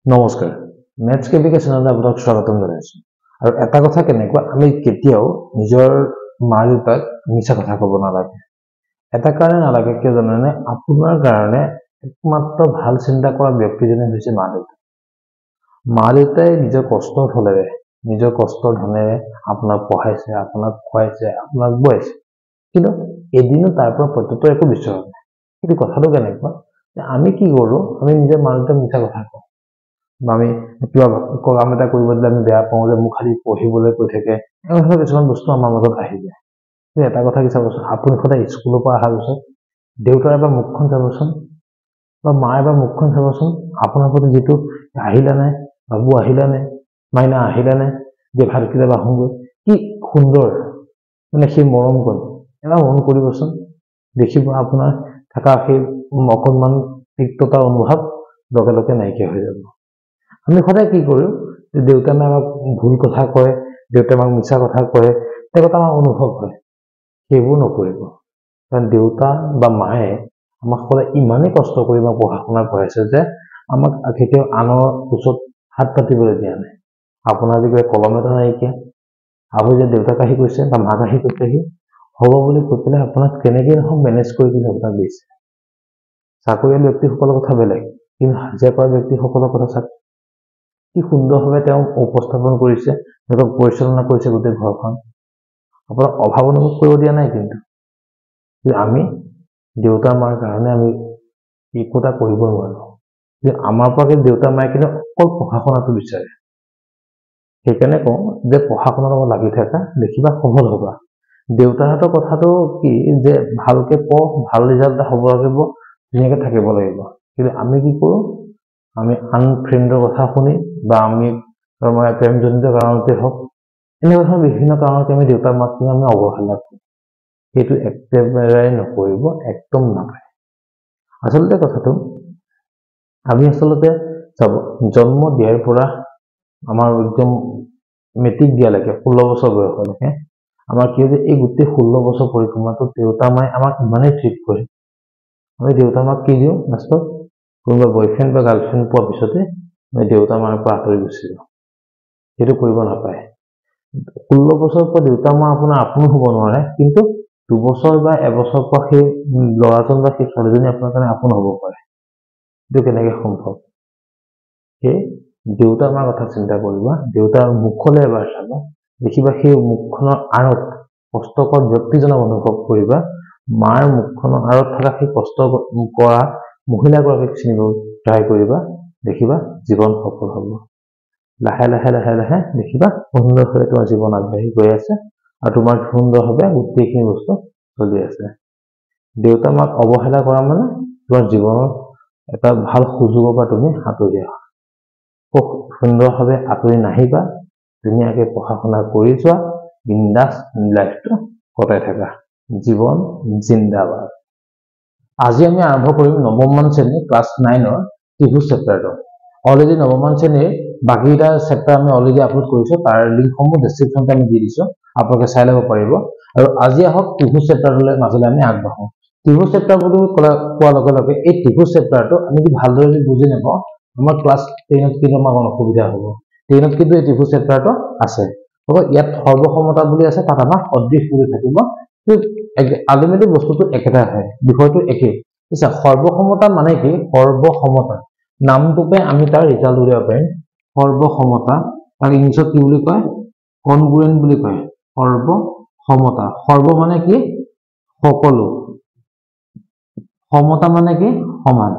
নমস্কাৰ মেথছ কেবিকে চেনেলত আপোনাক স্বাগতম জনাইছো আৰু এটা কথা কেনেকুৱা আমি কেতিয়াও নিজৰ মা দেউতাক মিছা কথা ক'ব নালাগে এটা কাৰণে নালাগে কিয় জানেনে আপোনাৰ কাৰণে একমাত্ৰ ভাল চিন্তা কৰা ব্যক্তিজনে হৈছে মা দেউতাই নিজৰ কষ্টৰ ফলেৰে নিজৰ কষ্টৰ ধনেৰে আপোনাক পঢ়াইছে আপোনাক খুৱাইছে আপোনাক বৈছে কিন্তু এদিনো তাৰ পৰা প্ৰত্যুত্তৰ একো বিচৰা নাই কিন্তু কথাটো কেনেকুৱা যে আমি কি কৰো আমি নিজৰ মা দেউতাক মিছা কথা কওঁ আমি কিবা কাম এটা কৰিব দিলে আমি বেয়া পাওঁ যে মোক খালি পঢ়িবলৈ কৈ থাকে এনেকুৱা কিছুমান বস্তু আমাৰ মাজত আহি যায় কিন্তু এটা কথা কি চাবচোন আপুনি সদায় স্কুলৰ পৰা অহাৰ পিছত দেউতাৰ এবাৰ মুখখন চাবচোন বা মাৰ এবাৰ মুখখন চাবচোন আপোনাৰ প্ৰতি যিটো আহিলা নাই বাবু আহিলা নাই মাইনা আহিলা নাই যে ভাতকেইটা বাঢ়োগৈ কি সুন্দৰ মানে সেই মৰম কণ এবাৰ মন কৰিবচোন দেখিব আপোনাৰ থকা সেই অকণমান তিক্ততাৰ অনুভৱ লগে লগে নাইকিয়া হৈ যাব আমি সদায় কি কৰো যে দেউতা আমাক ভুল কথা কয় দেউতা আমাক মিছা কথা কয় তেখেত আমাৰ অনুভৱ হয় সেইবোৰ নকৰিব কাৰণ দেউতা বা মায়ে আমাক সদায় ইমানেই কষ্ট কৰি আমাক পঢ়া শুনা কৰাইছে যে আমাক কেতিয়াও আনৰ ওচৰত হাত পাতিবলৈ দিয়া নাই আপোনাৰ যদি কলম এটা নাইকিয়া আপুনি যে দেউতাক আহি কৈছে বা মাক আহি কৈছেহি হ'ব বুলি কৈ পেলাই আপোনাক কেনেকৈ নহওক মেনেজ কৰি কিনে আপোনাক দিছে চাকৰিয়াল ব্যক্তিসকলৰ কথা বেলেগ কিন্তু হাজিৰা কৰা ব্যক্তিসকলৰ কথা চাওক কি সুন্দৰভাৱে তেওঁ উপস্থাপন কৰিছে তেওঁলোক পৰিচালনা কৰিছে গোটেই ঘৰখন আপোনাক অভাৱ অনুভৱ কৰিব দিয়া নাই কিন্তু আমি দেউতা মাৰ কাৰণে আমি একোটা কৰিব নোৱাৰো যে আমাৰ পৰা কিন্তু দেউতা মায়ে কিন্তু অকল পঢ়া শুনাটো বিচাৰে সেইকাৰণে কওঁ যে পঢ়া শুনাৰ লগত লাগি থকা দেখিবা সফল হ'বা দেউতাহঁতৰ কথাটো কি যে ভালকে পঢ় ভাল ৰিজাল্ট হ'ব লাগিব ধুনীয়াকে থাকিব লাগিব কিন্তু আমি কি কৰো আমি আন ফ্ৰেণ্ডৰ কথা শুনি বা আমি প্ৰেমজনিত কাৰণতে হওক এনেকুৱা বিভিন্ন কাৰণতে আমি দেউতা মাক আমি অৱহেলা কৰোঁ সেইটো একেবাৰে নকৰিব একদম নাপায় আচলতে কথাটো আমি আচলতে চাব জন্ম দিয়াৰ পৰা আমাৰ একদম মেট্ৰিক দিয়ালৈকে 16 বছৰ বয়সলৈকে আমাৰ কি যে এই গোটেই 16 বছৰ পৰিক্ৰমাটো দেউতা মায়ে আমাক ইমানেই ট্ৰিট কৰে আমি দেউতা মাক কি দিওঁ লাষ্টত কোনোবা বয়ফ্ৰেণ্ড বা গাৰ্লফ্ৰেণ্ড পোৱাৰ পিছতে আমি দেউতা মাৰ পৰা আঁতৰি গুচি যাওঁ সেইটো কৰিব নাপায় 16 বছৰৰ পৰা দেউতা মা আপোনাৰ আপোন হ'ব নোৱাৰে কিন্তু 2 বছৰ বা এবছৰ পৰা সেই ল'ৰাজন বা সেই ছোৱালীজনী আপোনাৰ কাৰণে আপোন হ'ব পাৰে এইটো কেনেকৈ সম্ভৱ সেই দেউতা মাৰ কথা চিন্তা কৰিবা দেউতাৰ মুখলৈ এবাৰ চাবা দেখিবা সেই মুখখনৰ আঁৰত কষ্টকৰ ব্যক্তিজনক অনুভৱ কৰিবা মাৰ মুখখনৰ আঁৰত থকা সেই কষ্ট কৰা মহিলাগৰাকীক চিনিব ট্ৰাই কৰিবা দেখিবা জীৱন সফল হ'ব লাহে লাহে লাহে লাহে দেখিবা সুন্দৰভাৱে তোমাৰ জীৱন আগবাঢ়ি গৈ আছে আৰু তোমাৰ সুন্দৰভাৱে গোটেইখিনি বস্তু চলি আছে দেউতা মাক অৱহেলা কৰা মানে তোমাৰ জীৱনৰ এটা ভাল সুযোগৰ পৰা তুমি আঁতৰি আহা খুব সুন্দৰভাৱে আঁতৰি নাহিবা ধুনীয়াকে পঢ়া শুনা কৰি যোৱা বিন্দাছ লাইফটো কটাই থাকা জীৱন জিন্দাবাদ আজি আমি আৰম্ভ কৰিম নৱমমান শ্ৰেণী ক্লাছ 9ৰ ত্ৰিভুজ চেপ্টাৰটো অলৰেডি নৱমমান শ্ৰেণীৰ বাকিটা চেপ্টাৰ আমি অলৰেডি আপলোড কৰিছো তাৰ লিংকসমূহ ডেসক্ৰিপচনতে আমি দি দিছো আপোনালোকে চাই ল'ব পাৰিব আৰু আজি আহক ত্ৰিভুজ চেপ্টাৰটোলৈ মাজলৈ আমি আগবাঢ়ো ত্ৰিভুজ চেপ্টাৰ বুলি কোৱাৰ লগে লগে এই ত্ৰিভুজ চেপ্টাৰটো আমি যদি ভালদৰে বুজি নাপাওঁ আমাৰ ক্লাছ 10ত কিন্তু আমাৰ অসুবিধা হ'ব 10ত কিন্তু এই ত্ৰিভুজ চেপ্টাৰটো আছে ইয়াত সৰ্বসমতা বুলি আছে তাত আমাৰ সদৃশ বুলি থাকিব আলটিমেটলি বস্তুটো একেটাই হয় বিষয়টো একেই আচ্ছা সৰ্বসমতা মানে কি সৰ্বসমতা নামটোতে আমি তাৰ ৰিজাল্ট উলিয়াব পাৰিম সৰ্বসমতা তাক ইংলিছত কি বুলি কয় কনগ্ৰুয়েন্ট বুলি কয় সৰ্বসমতা সৰ্ব মানে কি সকলো সমতা মানে কি সমান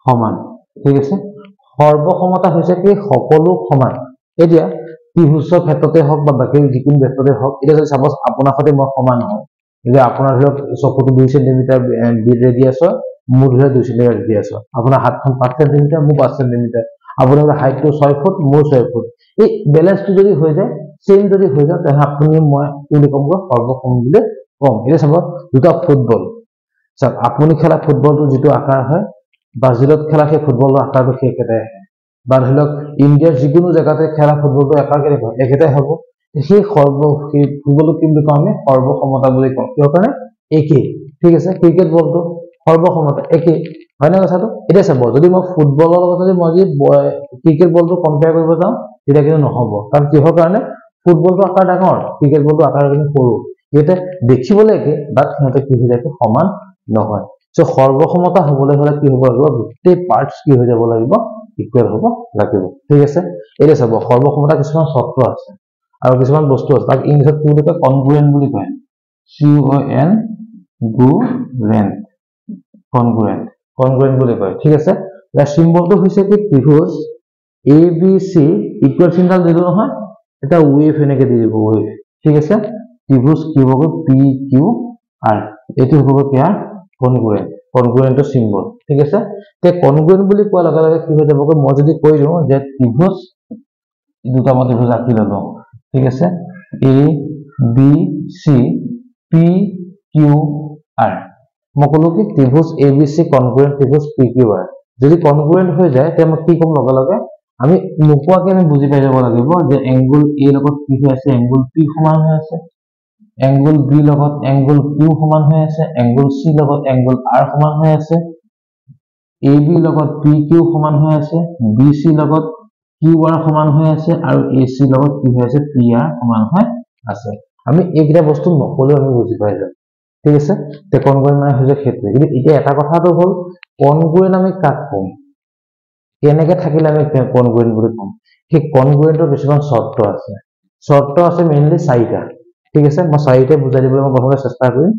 সমান ঠিক আছে সৰ্বসমতা হৈছে কি সকলো সমান এতিয়া ত্ৰিভুজৰ ক্ষেত্ৰতে হওক বা বাকি যিকোনো ক্ষেত্ৰতে হওক এতিয়া যদি সাপোজ আপোনাৰ সৈতে মই সমান হওঁ যে আপোনাৰ ধৰক চকুটো 2 সেন্টিমিটাৰ ৰেডিয়াছৰ মোৰ ধৰক 2 সেন্টিমিটাৰ ৰেডিয়াছৰ আপোনাৰ হাতখন 5 সেন্টিমিটাৰ মোৰ 5 সেন্টিমিটাৰ আপোনাৰ হাইটটো 6 ফুট মোৰ 6 ফুট এই ব্যালেন্সটো যদি হৈ যায় সেম যদি হৈ যায় তাহলে আপুনি মই কি কম সৰ্বসম বুলি কম এটা চাব দুটা ফুটবল স্যাৰ আপুনি খেলা ফুটবলটো যেটো আকাৰ হয় ব্ৰাজিলত খেলা সেই ফুটবলৰ আকাৰটো একেটাই হয় বা ধৰক ইণ্ডিয়াৰ যিকোনো জায়গাতে খেলা ফুটবলটো আকাৰ কেনেকৈ একেটাই হ'ব সেই ফুটবলটো কি বুলি কওঁ আমি সৰ্বসমতা বুলি কওঁ কিয় কাৰণে একে ঠিক আছে ক্ৰিকেট বলটো সৰ্বসমতা একে হয় না কথাটো এতিয়া চাব যদি মই ফুটবলৰ লগত যদি মই ক্ৰিকেট বলটো কম্পেয়াৰ কৰিব যাওঁ তেতিয়া কিন্তু নহব কাৰণ কিহৰ কাৰণে ফুটবলটো আকাৰ ডাঙৰ ক্ৰিকেট বলটো আকাৰ কিন্তু সৰু ইয়াতে দেখিবলৈ একে বাট সিহঁতে কি হৈ যায় সমান নহয় সো সৰ্বসমতা হ'বলৈ হলে কি হ'ব লাগিব গোটেই পাৰ্টস কি হৈ যাব লাগিব ইকুৱেল হ'ব লাগিব ঠিক আছে এতিয়া চাব সৰ্বসমতা কিছুমান চৰ্ত আছে আৰু কিছুমান বস্তু আছে তাক ইংলিছত কি বুলি কয় কনগ্ৰুয়েন্ট বুলি কয় কনগ্ৰুয়েন্ট বুলি কয় ঠিক আছে ইয়াৰ সিম্বলটো হৈছে কি ত্ৰিভুজ ABC ইকুৱেল চিম্বল দিলো নহয় এটা ওয়েভ এনেকে দি দিব ওয়েভ ঠিক আছে ত্ৰিভুজ কি হ'ব PQR এটো হ'ব কি কনগ্ৰুয়েন্টৰ সিম্বল ঠিক আছে তে কনগ্ৰুয়েন্ট বুলি কোৱা লগে লগে কি হৈ যাব মই যদি কৈ দিওঁ যে ত্ৰিভুজ দুটা মই ত্ৰিভুজ আঁকি ললো ঠিক আছে ABC PQR মই কলো কি ত্ৰিভুজ ABC কনগ্ৰুয়েন্ট ত্ৰিভুজ PQR যদি কনগ্ৰুয়েন্ট হৈ যায় তে মই কি কম লগে লগে আমি নোকোৱাকে আমি বুজি পাই যাব লাগিব যে এংগল A লগত কি হৈ আছে এংগল P সমান হৈ আছে এংগল B লগত এংগল Q সমান হৈ আছে এংগল C লগত এংগল R সমান হৈ আছে AB লগত PQ সমান হৈ আছে BC লগত QR সমান হৈ আছে আৰু AC লগত কি হৈ আছে PR সমান হৈ আছে আমি এইকেইটা বস্তু নকলেও আমি বুজি পাই যাম ঠিক আছে তে কনগ্ৰুয়েন্ট মানে হৈছে সেইটো কিন্তু এতিয়া এটা কথাটো হ'ল কনগ্ৰুয়েন্ট আমি কাক কম কেনেকে থাকিলে আমি কনগ্ৰুয়েন্ট বুলি কম ঠিক কনগ্ৰুয়েন্টৰ কিছুমান শর্ত আছে মেইনলি 4টা ঠিক আছে মই 4টা বুজাই দিবলৈ মই প্ৰথমে চেষ্টা কৰিম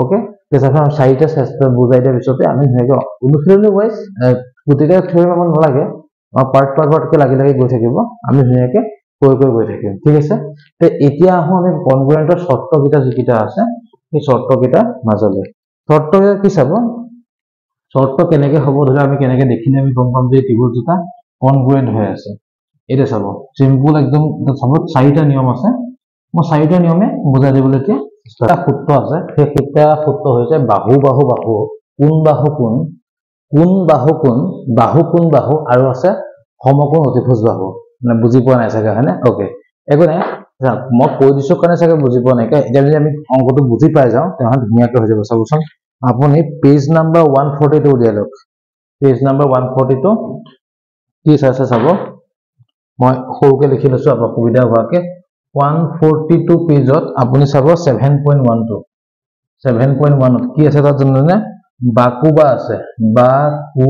ওকে তেতিয়াহ'লে আমি 4টা চেষ্টা বুজাই দিয়াৰ পিছতে আমি ধুনীয়াকৈ অনুশীলনী ওয়াইজ গোটেইটা থিওৰি আমাৰ নালাগে পাৰ্ট লাগি গৈ থাকিব আমি ধুনীয়াকৈ গৈ থাকিম ঠিক আছে তে এতিয়া আহো আমি কনগ্ৰুয়েন্টৰ শৰ্তকেইটা যিকেইটা আছে এই শৰ্তকেইটাৰ মাজলৈ শৰ্তকেইটা কি চাব শৰ্ত কেনেকে হ'ব ধৰি আমি কেনেকে দেখিলে আমি গম পাম যে ত্ৰিভুজ দুটা কনগ্ৰুয়েন্ট হৈ আছে এটা চাব সিম্পল একদম চাব 4টা নিয়ম আছে মই 4টা নিয়মে বুজাই দিবলৈ এতিয়া এটা সূত্ৰ আছে সেই সূত্ৰ হৈছে বাহু বাহু বাহু কোণ বাহু কোণ কোণ বাহু কোণ বাহু কোণ বাহু আৰু আছে সমকোণ অতিভুজ বাহু মানে বুজি পোৱা নাই চাগে হয়নে ওকে একো নাই মই কৈ দিছো কাৰণে চাগে বুজি পোৱা নাই এতিয়া যদি আমি অংকটো বুজি পাই যাওঁ তেতিয়াহ'লে ধুনীয়াকৈ হৈ যাব চাবচোন আপুনি পেজ নাম্বাৰ 142 উলিয়াই লওক পেজ নাম্বাৰ 142 কি আছে চাব মই সৰুকে লিখি লৈছো আপোনাৰ সুবিধা হোৱাকে 142 পেজত আপুনি চাব 7.12 কি আছে তাত জানেনে বাকুবা আছে বাকু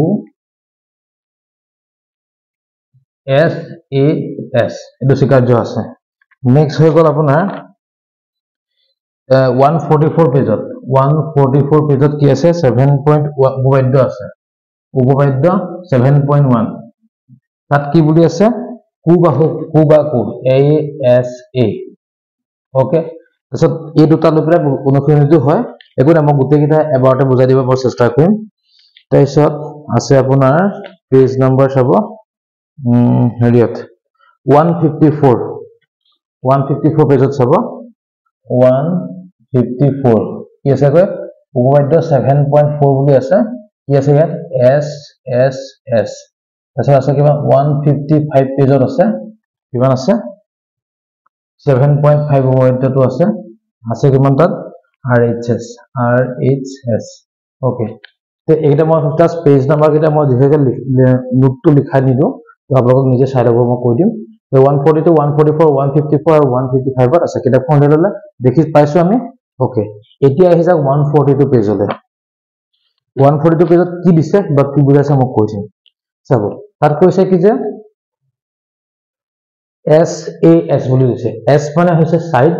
SAS এটো স্বীকাৰ্য আছে নেক্সট হৈ গ'ল আপোনাৰ 144 পেজত কি আছে 7.1 উপপাদ্য আছে উপপাদ্য 7.1 তাত কি বুলি আছে কুবাহু ASA ওকে তাৰছত এই দুটা লৈ পেলাই অনুশীলনীটো হয় একো না মই গোটেইকেইটা এবাৰতে বুজাই দিব মই চেষ্টা কৰিম তাৰছত আছে আপোনাৰ পেজ নম্বৰ চাব হেৰিয়ত 154 পেজত চাব 154 কি আছে কয় উপপাদ্য 7.4 বুলি আছে কি আছে ইয়াত SSS তাৰছত আছে কিমান 155 পেজত আছে কিমান আছে 7.5 উপপাদ্যটো আছে কিমান তাত RHS ওকে তে এইটা মই জাস্ট পেজ নাম্বাৰ কেইটা মই যেহেতু নোটটো লিখাই নিদো তো আপোনালোক নিজে চাই ল'ব মই কৈ দিম 142 144 154 আৰু 155 আছে কিতাপখন ললে দেখি পাইছো আমি ওকে এতিয়া আহি যাওক 142 পেজলৈ 142 পেজত কি দিছে বা কি বুজাইছে মই কৈছো চাব তাত কৈছে কি যে SAS বুলি দিছে S মানে হৈছে সাইড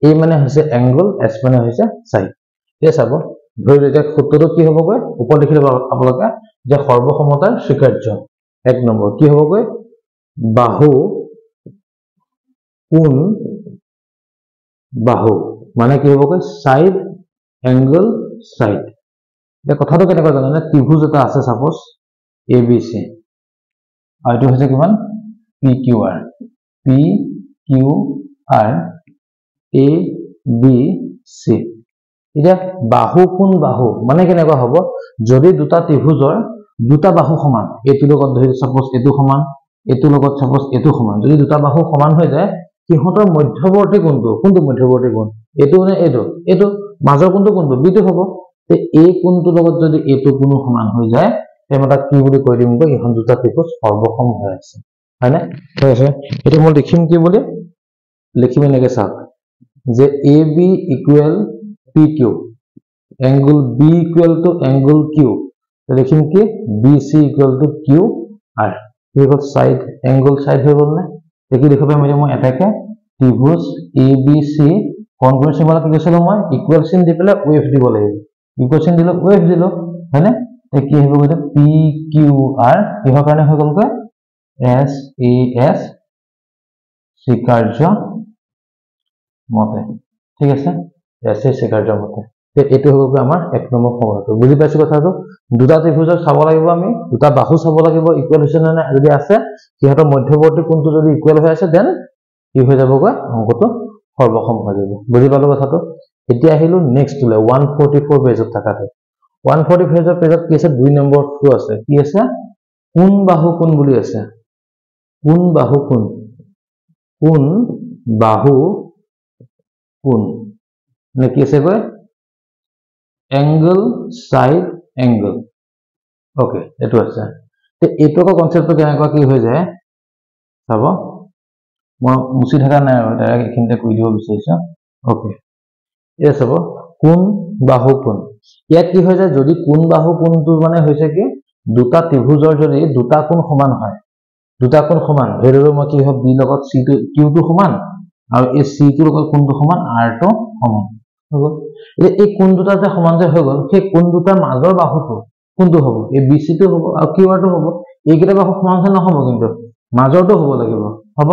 A মানে হৈছে এংগল S মানে হৈছে সাইড এই চাব ধৰি লওক সূত্ৰটো কি হ'বগৈ ওপৰত লিখি ল'ব আপোনালোকে যে সৰ্বসমতাৰ স্বীকাৰ্য এক নম্বৰ কি হ'বগৈ বাহু কোণ বাহু মানে কি হ'বগৈ সাইড এংগল সাইড এই কথাটো কেনেকৈ জানেনে ত্ৰিভুজ এটা আছে সাপোজ ABC আৰু এটো হৈছে কিমান PQR ABC এতিয়া বাহু কোণ বাহু মানে কেনেকুৱা হ'ব যদি দুটা ত্ৰিভুজৰ দুটা বাহু সমান এটো লগত ধৰি সাপোজ এটো সমান এটো লগত সাপোজ এটো সমান যদি দুটা বাহু সমান হৈ যায় কিহতৰ মধ্যৱৰ্তী কোণটো মধ্যৱৰ্তী কোণ এটো নে এটো মাজৰ কোণটো বিটো হ'ব তে এই কোণটোৰ লগত যদি এটো কোণ সমান হৈ যায় মই তাক কি বুলি কৈ দিম গৈ এইখন দুটা ত্ৰিভুজ সৰ্বসম হৈ আছে হয়নে ঠিক আছে এতিয়া মই লিখিম কি বুলি লিখিম এনেকৈ চাওক যে AB equal PQ angle B equal to angle Q লিখিম কি BC equal to QR কি হ'ল সাইড angle সাইড হৈ গল না দেখি দেখবে মই এটাকে ত্রিভুজ ABC কনগ্ৰুয়েন্ট সিম্বল কি কৈছিলো মই ইকুৱেল চিন দি পেলাই ওয়েভ দিব লাগিব ইকুৱেল চিন দিলো ওয়েভ দিলো হয়নে তে কি হ'ব গতে PQR কিহৰ কাৰণে হৈ গল কৈ SAS স্বীকাৰ্য মতে ঠিক আছে SAS স্বীকাৰ্য মতে তে এটো হ'ব আমাৰ এক নম্বৰ সমস্যা বুজি পাইছো কথাটো দুটা ত্ৰিভুজৰ চাব লাগিব আমি দুটা বাহু চাব লাগিব ইকুৱেল হৈছে না যদি আছে কিহতৰ মধ্যবৰ্তী কোণটো যদি ইকুৱেল হৈ আছে দেন কি হৈ যাব গৈ অংকটো সৰ্বসম হৈ যাব বুজি পালো কথাটো এতিয়া আহিলো নেক্সট টুলে 144 পেজত থাকাতে 145 পেজত কি আছে 2 নম্বৰটো আছে কি আছে কোণ বাহু কোণ বুলি আছে কোণ বাহু কোণ কোণ বাহু কোণ নে কি আছে গৈ angle side angle okay এটো আছে তে এটোক কনসেপ্টটো কেনেকুৱা কি হৈ যায় চাব মই মুছি থাকা নাই ডাইৰেক্ট এখিনতে কৈ দিব বিচাৰিছো okay এ চাব কোণ বাহু কোণ ইয়াত কি হৈ যায় যদি কোণ বাহু কোণটো মানে হৈছে কি দুটা ত্ৰিভুজৰ যদি দুটা কোণ সমান হয় দুটা কোণ সমান ধৰিলো মই কি হ'ব B লগত C টো Q টো সমান আৰু এই C টোৰ লগত কোণটো সমান R টো সমান হল এই কোণ দুটা যে সমান যে হৈ গল সেই কোণ দুটাৰ মাজৰ বাহুটো কোনটো হ'ব এই BC টো হ'ব আৰু QR টো হ'ব এইকেইটা বাহু সমান নহ'ব কিন্তু মাজৰটো হ'ব লাগিব হ'ব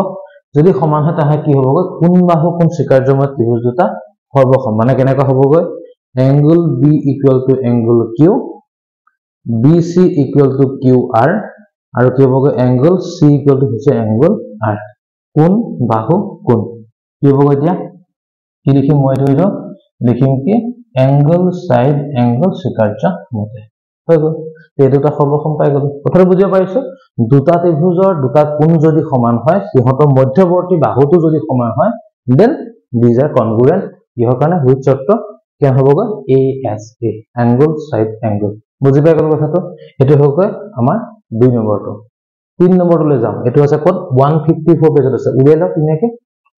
যদি সমান হয় তাহে কি হ'ব কোণ বাহু কোণ স্বীকাৰ্যমত ত্ৰিভুজ দুটা সৰ্বসম মানে কেনেকৈ হ'ব angle B equal to angle Q BC equal to QR আৰু কি হ'ব angle C equal to হৈছে angle R কোণ বাহু কোণ কি হ'ব এতিয়া কি লিখিম মই ধৰিলো লিখিম কি angle side angle স্বীকাৰ্য মতে হৈ গল এই দুটা সৰ্বসম পাই গল কথাটো বুজিব পাৰিছো দুটা ত্ৰিভুজৰ দুটা কোণ যদি সমান হয় সিহঁতৰ মধ্যবৰ্তী বাহুটো যদি সমান হয় দেন these are congruent ইহৰ কাৰণে হুইচ চৰ্ত কি হ'ব ASA angle side angle বুজি পাই গল কথাটো এটো হ'ব আমাৰ 2 নম্বৰটো 3 নম্বৰলৈ যাম এটো আছে কত 154 পেজত আছে উলিয়াই লওক কিনেকে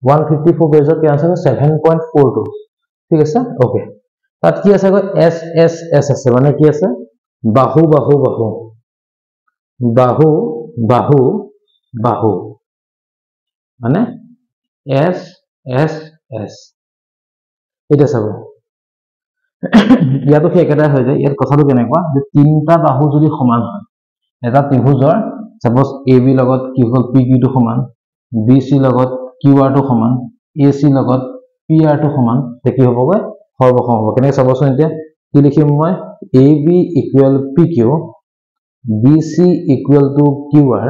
154 পেজত কি আছে 7.42 ঠিক আছে ওকে তাত কি আছে SSS আছে মানে কি আছে বাহু বাহু বাহু বাহু বাহু বাহু মানে SSS এটা চাব ইয়াতো কি একেটা হৈ যায় ইয়াত কথাটো কেনেকুৱা যে তিনটা বাহু যদি সমান হয় এটা ত্ৰিভুজৰ সাপোজ AB লগত কি হ'ল PQ টো সমান BC লগত QR টো সমান AC লগত PR টো সমান তে কি হ'ব সৰ্বসম হ'ব কেনেকৈ চাবচোন এতিয়া কি লিখিম মই AB equal PQ BC equal to QR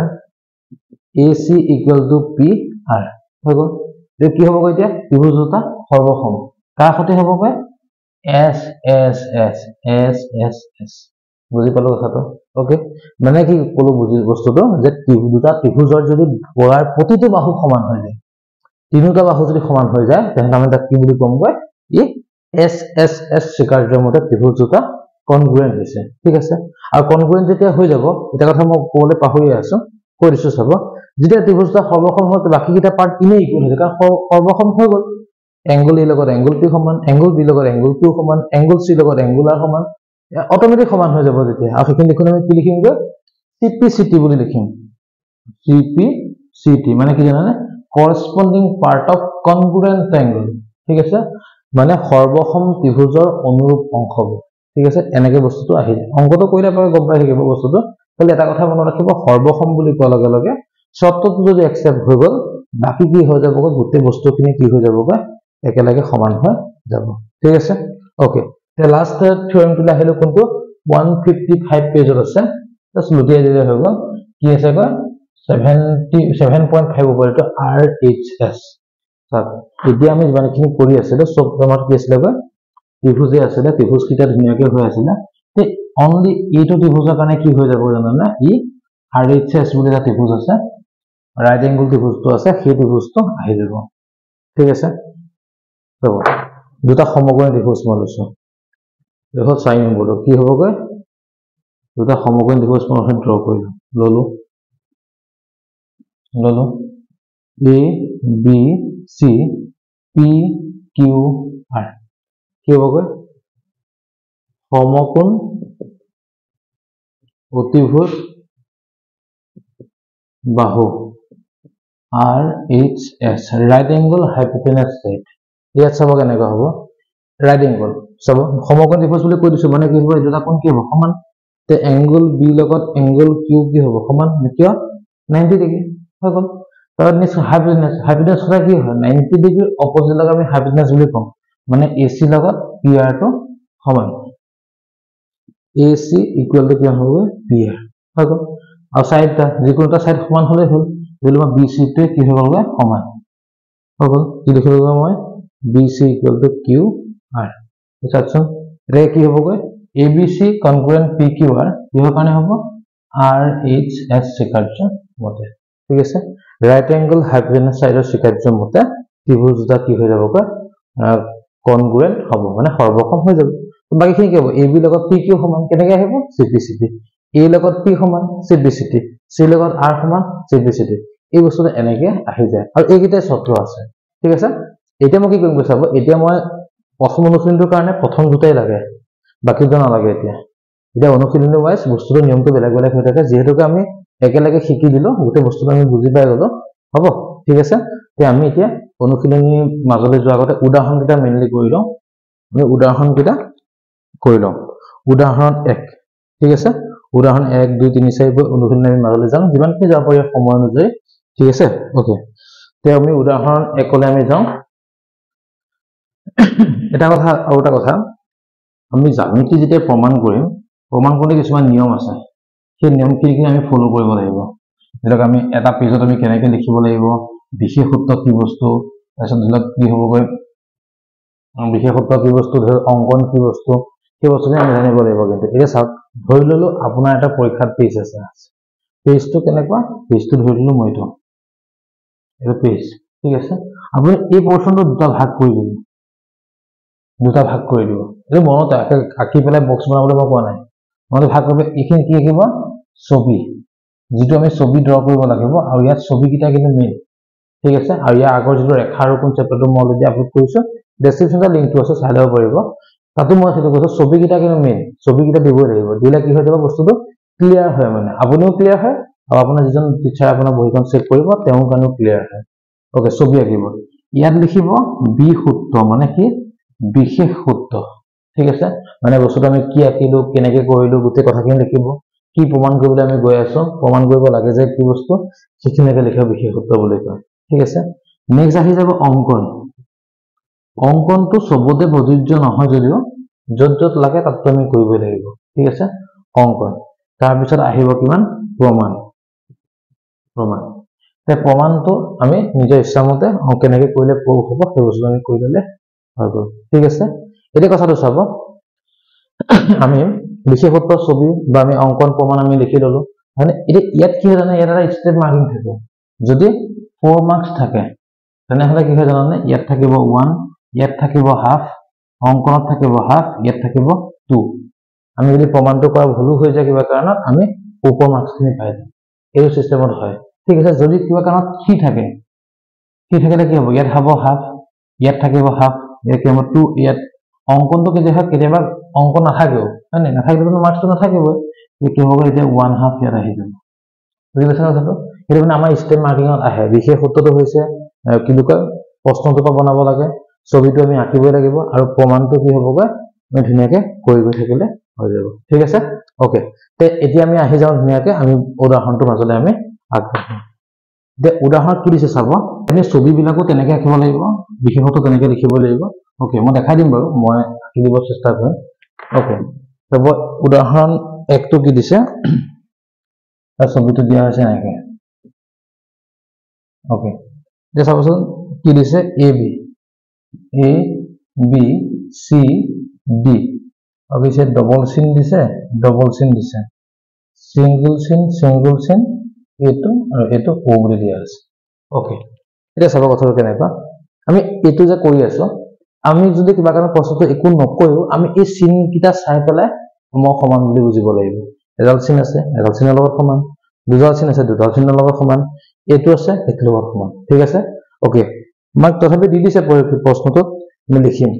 AC equal to PR হৈ গল তে কি হ'ব এতিয়া ত্ৰিভুজ দুটা সৰ্বসম কাৰ সতে হ'ব SSS বুজি পালো কথাটো ওকে মানে কি কলো বুজি বস্তুটো যে দুটা ত্ৰিভুজৰ যদি পৰাৰ প্ৰতিটো বাহু সমান হৈ যায় তিনিটা বাহু যদি সমান হৈ যায় তেনে আমি তাক কি বুলি কম ই SSS স্বীকাৰ্য মতে ত্ৰিভুজ দুটা কনগ্ৰুয়েন্ট হৈছে ঠিক আছে আৰু কনগ্ৰুয়েন্ট যেতিয়া হৈ যাব এটা কথা মই ক'বলৈ পাহৰি আছো কৈ দিছো চাব যেতিয়া ত্ৰিভুজটা সৰ্বসম হয় বাকি কিটা পাৰ্ট ইনে ইকুৱেল হৈ যায় কাৰণ সৰ্বসম হৈ গল angle A লগত angle P সমান angle B লগত angle Q সমান angle C লগত angle R সমান অটোমেটিক সমান হৈ যাব যেতিয়া আৰু সেইখিনি দেখুন আমি কি লিখিম CPCT বুলি লিখিম CPCT মানে কি জানানে corresponding part of congruent triangle ঠিক আছে মানে সৰ্বসম ত্ৰিভুজৰ অনুৰূপ অংশবোৰ ঠিক আছে এনেকে বস্তুটো আহি যায় অংকটো কইলা পৰে গম পাই থাকিব বস্তুটো তাহলে এটা কথা মনত ৰাখিব সৰ্বসম বুলি কোৱাৰ লগে লগে শর্তটো যদি একসেপ্ট হৈ গল বাকি কি হৈ যাব গোটেই বস্তুখিনি কি হৈ যাব একেলগে সমান হৈ যাব ঠিক আছে ওকে তে লাষ্ট থিওৰেমটো আহিলো কোনটো 155 পেজত আছে জাস্ট লুটিয়াই দিলে হৈ গল কি আছে 7.5 ওপৰটো RHS সব এতিয়া আমি যিমানখিনি কৰি আছিল সব আমাৰ কি আছিল ত্ৰিভুজে আছিল ত্ৰিভুজ কিটা ধুনীয়াকৈ হৈ আছিল তে অনলি এইটো ত্ৰিভুজৰ কাৰণে কি হৈ যাব জানানে ই RHS বুলি এটা ত্ৰিভুজ আছে ৰাইট এংগল ত্ৰিভুজটো আছে সেই ত্ৰিভুজটো আহি যাব ঠিক আছে তো দুটা সমকোণী ত্ৰিভুজ মই লৈছো দেখো 4 নম্বৰটো কি হ'ব দুটা সমকোণী ত্ৰিভুজ মই ড্ৰ কৰিলো ললো A B C P Q R কি হ'বগৈ সমকোণ অতিভুজ বাহু RHS right angle hypotenuse side ইয়াত চাব কেনেকৈ হ'ব right angle চাব সমকোণ ত্ৰিভুজ বুলি কৈ দিছো মানে কি হ'ব এই দুটা কোণ কি হ'ব সমান তে angle B লগত angle Q কি হ'ব সমান কিয় 90 ডিগ্ৰী হৈ গ'ল তাৰ নেক্সট hypotenuse সদায় কি হয় 90 ডিগ্ৰী অপজিট লগত আমি hypotenuse বুলি কম মানে AC লগত PR টো সমান AC equal to কিমান হ'ব PR হৈ গ'ল আৰু সাইডটা যিকোনোটা সাইড সমান হ'লে হ'ল যদি মই BC টো কি হৈ গ'ল সমান হৈ গ'ল কি লিখিব মই BC equal to QR চাওকচোন ৰে কি হ'বগৈ ABC congruent PQR কিহৰ কাৰণে হ'ব RHS স্বীকাৰ্য মতে ঠিক আছে ৰাইট এংগল হাইপোটেনাছ সাইডৰ স্বীকাৰ্য মতে ত্ৰিভুজ দুটা কি হৈ যাবগৈ কনগ্ৰুৱেন্ট হ'ব মানে সৰ্বসম হৈ যাব বাকিখিনি কি হ'ব AB লগত PQ সমান কেনেকৈ আহিব CPCT A লগত P সমান CPCT C লগত R সমান CPCT এই বস্তুটো এনেকৈ আহি যায় আৰু এইকেইটা চৰ্ত আছে ঠিক আছে এতিয়া মই কি কৰিম চাব এতিয়া মই প্ৰথম অনুশীলনটোৰ কাৰণে প্ৰথম দুটাই লাগে বাকি দুটা নালাগে এতিয়া অনুশীলনী ওয়াইজ বস্তুটো নিয়মটো বেলেগ বেলেগ হৈ থাকে যেহেতুকে আমি একেলগে শিকি দিলো গোটেই বস্তুটো আমি বুজি পাই গলো হ'ব ঠিক আছে তে আমি এতিয়া অনুশীলনী মাজলৈ যোৱাৰ আগতে উদাহৰণকেইটা মেইনলি কৰি লওঁ আমি উদাহৰণকেইটা কৰি লওঁ উদাহৰণ 1 ঠিক আছে উদাহৰণ 1 2 3 4 অনুশীলনী আমি মাজলৈ যাম যিমানখিনি যাব পাৰি সময় অনুযায়ী ঠিক আছে ওকে তে আমি উদাহৰণ 1 লৈ আমি যাওঁ এটা কথা আৰু এটা কথা আমি জ্যামিতি যেতিয়া প্ৰমাণ কৰিম প্ৰমাণ কৰিলে কিছুমান নিয়ম আছে সেই নিয়মখিনি আমি ফলো কৰিব লাগিব যেনেকৈ আমি এটা পেজত আমি কেনেকৈ লিখিব লাগিব বিশেষ সূত্ৰ কি বস্তু তাৰপিছত ধৰক কি হ'বগৈ বিশেষ সূত্ৰ কি বস্তু ধৰক অংকন কি বস্তু সেই বস্তুখিনি আমি জানিব লাগিব কিন্তু এতিয়া চাওক ধৰি ললো আপোনাৰ এটা পৰীক্ষাত পেজ আছে পেজটো কেনেকুৱা পেজটো ধৰি ললো মইটো এটা পেজ ঠিক আছে আপুনি এই পোৰশনটো দুটা ভাগ কৰি দিব এই মনত আঁকি পেলাই বক্স বনাবলৈ মই কোৱা নাই মনত ভাগ কৰিব এইখিনি কি আঁকিব ছবি যেটো আমি ছবি ড্ৰ কৰিব লাগিব আৰু ইয়াত ছবি কিটা কিন্তু মেইন ঠিক আছে আৰু ইয়াৰ আগৰ যেটো ৰেখা ৰূপণ চেপ্টাৰটো মই অলৰেডি আপলোড কৰিছো ডেসক্ৰিপচনতে লিংকটো আছে চাই ল'ব পাৰিব তাতো মই সেইটো কৈছো ছবি কিটা কিন্তু মেইন ছবি কিটা দিবই লাগিব দিলে কি হৈ যাব বস্তুটো ক্লিয়াৰ হয় মানে আপুনিও ক্লিয়াৰ হয় আৰু আপোনাৰ যিজন টিচাৰ আপোনাৰ বহিখন চেক কৰিব তেওঁ কাৰণেও ক্লিয়াৰ হয় ওকে ছবি আঁকিব ইয়াত লিখিব বি সূত্ৰ মানে কি বিশেষ সূত্ৰ ঠিক আছে মানে বস্তুটো আমি কি আঁকিলো কেনেকৈ কৰিলো গোটেই কথাখিনি লিখিব কি প্ৰমাণ কৰিবলৈ আমি গৈ আছো প্ৰমাণ কৰিব লাগে যে কি বস্তু সেইখিনিকে লিখিব বিশেষ সূত্ৰ বুলি কয় ঠিক আছে নেক্সট আহি যাব অংকন অংকনটো সবতে প্ৰযোজ্য নহয় যদিও যত যত লাগে তাত আমি কৰিব লাগিব ঠিক আছে অংকন তাৰ পিছত আহিব কিমান প্ৰমাণ তে প্ৰমাণটো আমি নিজৰ ইচ্ছামতে কেনেকৈ কৰিলে প্ৰুফ হ'ব সেই বস্তু আমি কৰি ললে হৈ গ'ল ঠিক আছে এতিয়া কথাটো চাব আমি বিশেষ সূত্ৰ ছবি বা আমি অংকন প্ৰমাণ আমি লিখি ললো মানে এটা ইয়াত কি হয় জানে ইয়াত এটা স্টেপ মাৰ্কিং থাকে যদি 4 মাৰ্কস থাকে তেনেহলে কি হয় জানে ইয়াত থাকিব 1 ইয়াত থাকিব হাফ অংকনত থাকিব হাফ ইয়াত থাকিব 2 আমি যদি প্ৰমাণটো কৰা ভুল হৈ যায় কিবা কাৰণত আমি ওপৰ মাৰ্কসখিনি পাই যাম এই সিস্টেমত হয় ঠিক আছে যদি কিবা কাৰণত কি থাকে কি থাকিলে কি হ'ব ইয়াত হ'ব হাফ ইয়াত থাকিব হাফ ইয়াত কি হ'ব 2 ইয়াত অংকনটো কেতিয়াবা অংক নাথাকেও হয় না নাথাকিলে মাৰ্কসটো নাথাকিবই কি হ'ব এতিয়া 1 হাফ ইয়াত আহি যাব বুজিছেনে কথাটো সেইটো মানে আমাৰ স্টেপ মাৰ্কিংত আহে বিশেষ সূত্ৰটো হৈছে কি কয় প্ৰশ্নটো বনাব লাগে ছবিটো আমি আঁকিবই লাগিব আৰু প্ৰমাণটো কি হ'বগৈ আমি ধুনীয়াকৈ কৰি গৈ থাকিলে হৈ যাব ঠিক আছে ওকে তে এতিয়া আমি আহি যাওঁ ধুনীয়াকৈ আমি উদাহৰণটো মাজলৈ আমি আগবাঢ়িম দে উদাহৰণ কি দিছে চাব আমি ছবিবিলাকো তেনেকৈ আঁকিব লাগিব বিশেষ সূত্ৰ তেনেকৈ লিখিব লাগিব ওকে মই দেখাই দিম বাৰু মই আঁকি দিব চেষ্টা কৰিম ওকে তব উদাহৰণ 1 টো কি দিছে তাৰ ছবিটো দিয়া হৈছে এনেকৈ ওকে দে চাবচোন কি দিছে A B C D okay সে ডবল চিন দিছে সিঙ্গল চিন এটো আৰু এটো O বুলি দিয়া আছে ওকে এটা চাব কথাটো কেনেকুৱা আমি এটো যে কৰি আছো আমি যদি কিবা কাৰণে প্ৰশ্নটো একো নকয়ো আমি এই চিন কিটা চাই পেলাই মই সমান বুলি বুজিব লাগিব এডাল চিন আছে এডাল চিনৰ লগত সমান দুডাল চিন আছে দুডাল চিনৰ লগত সমান এইটো আছে এইটোৰ লগত সমান ঠিক আছে ওকে মাক তথাপি দি দিছে প্ৰশ্নটোত আমি লিখিম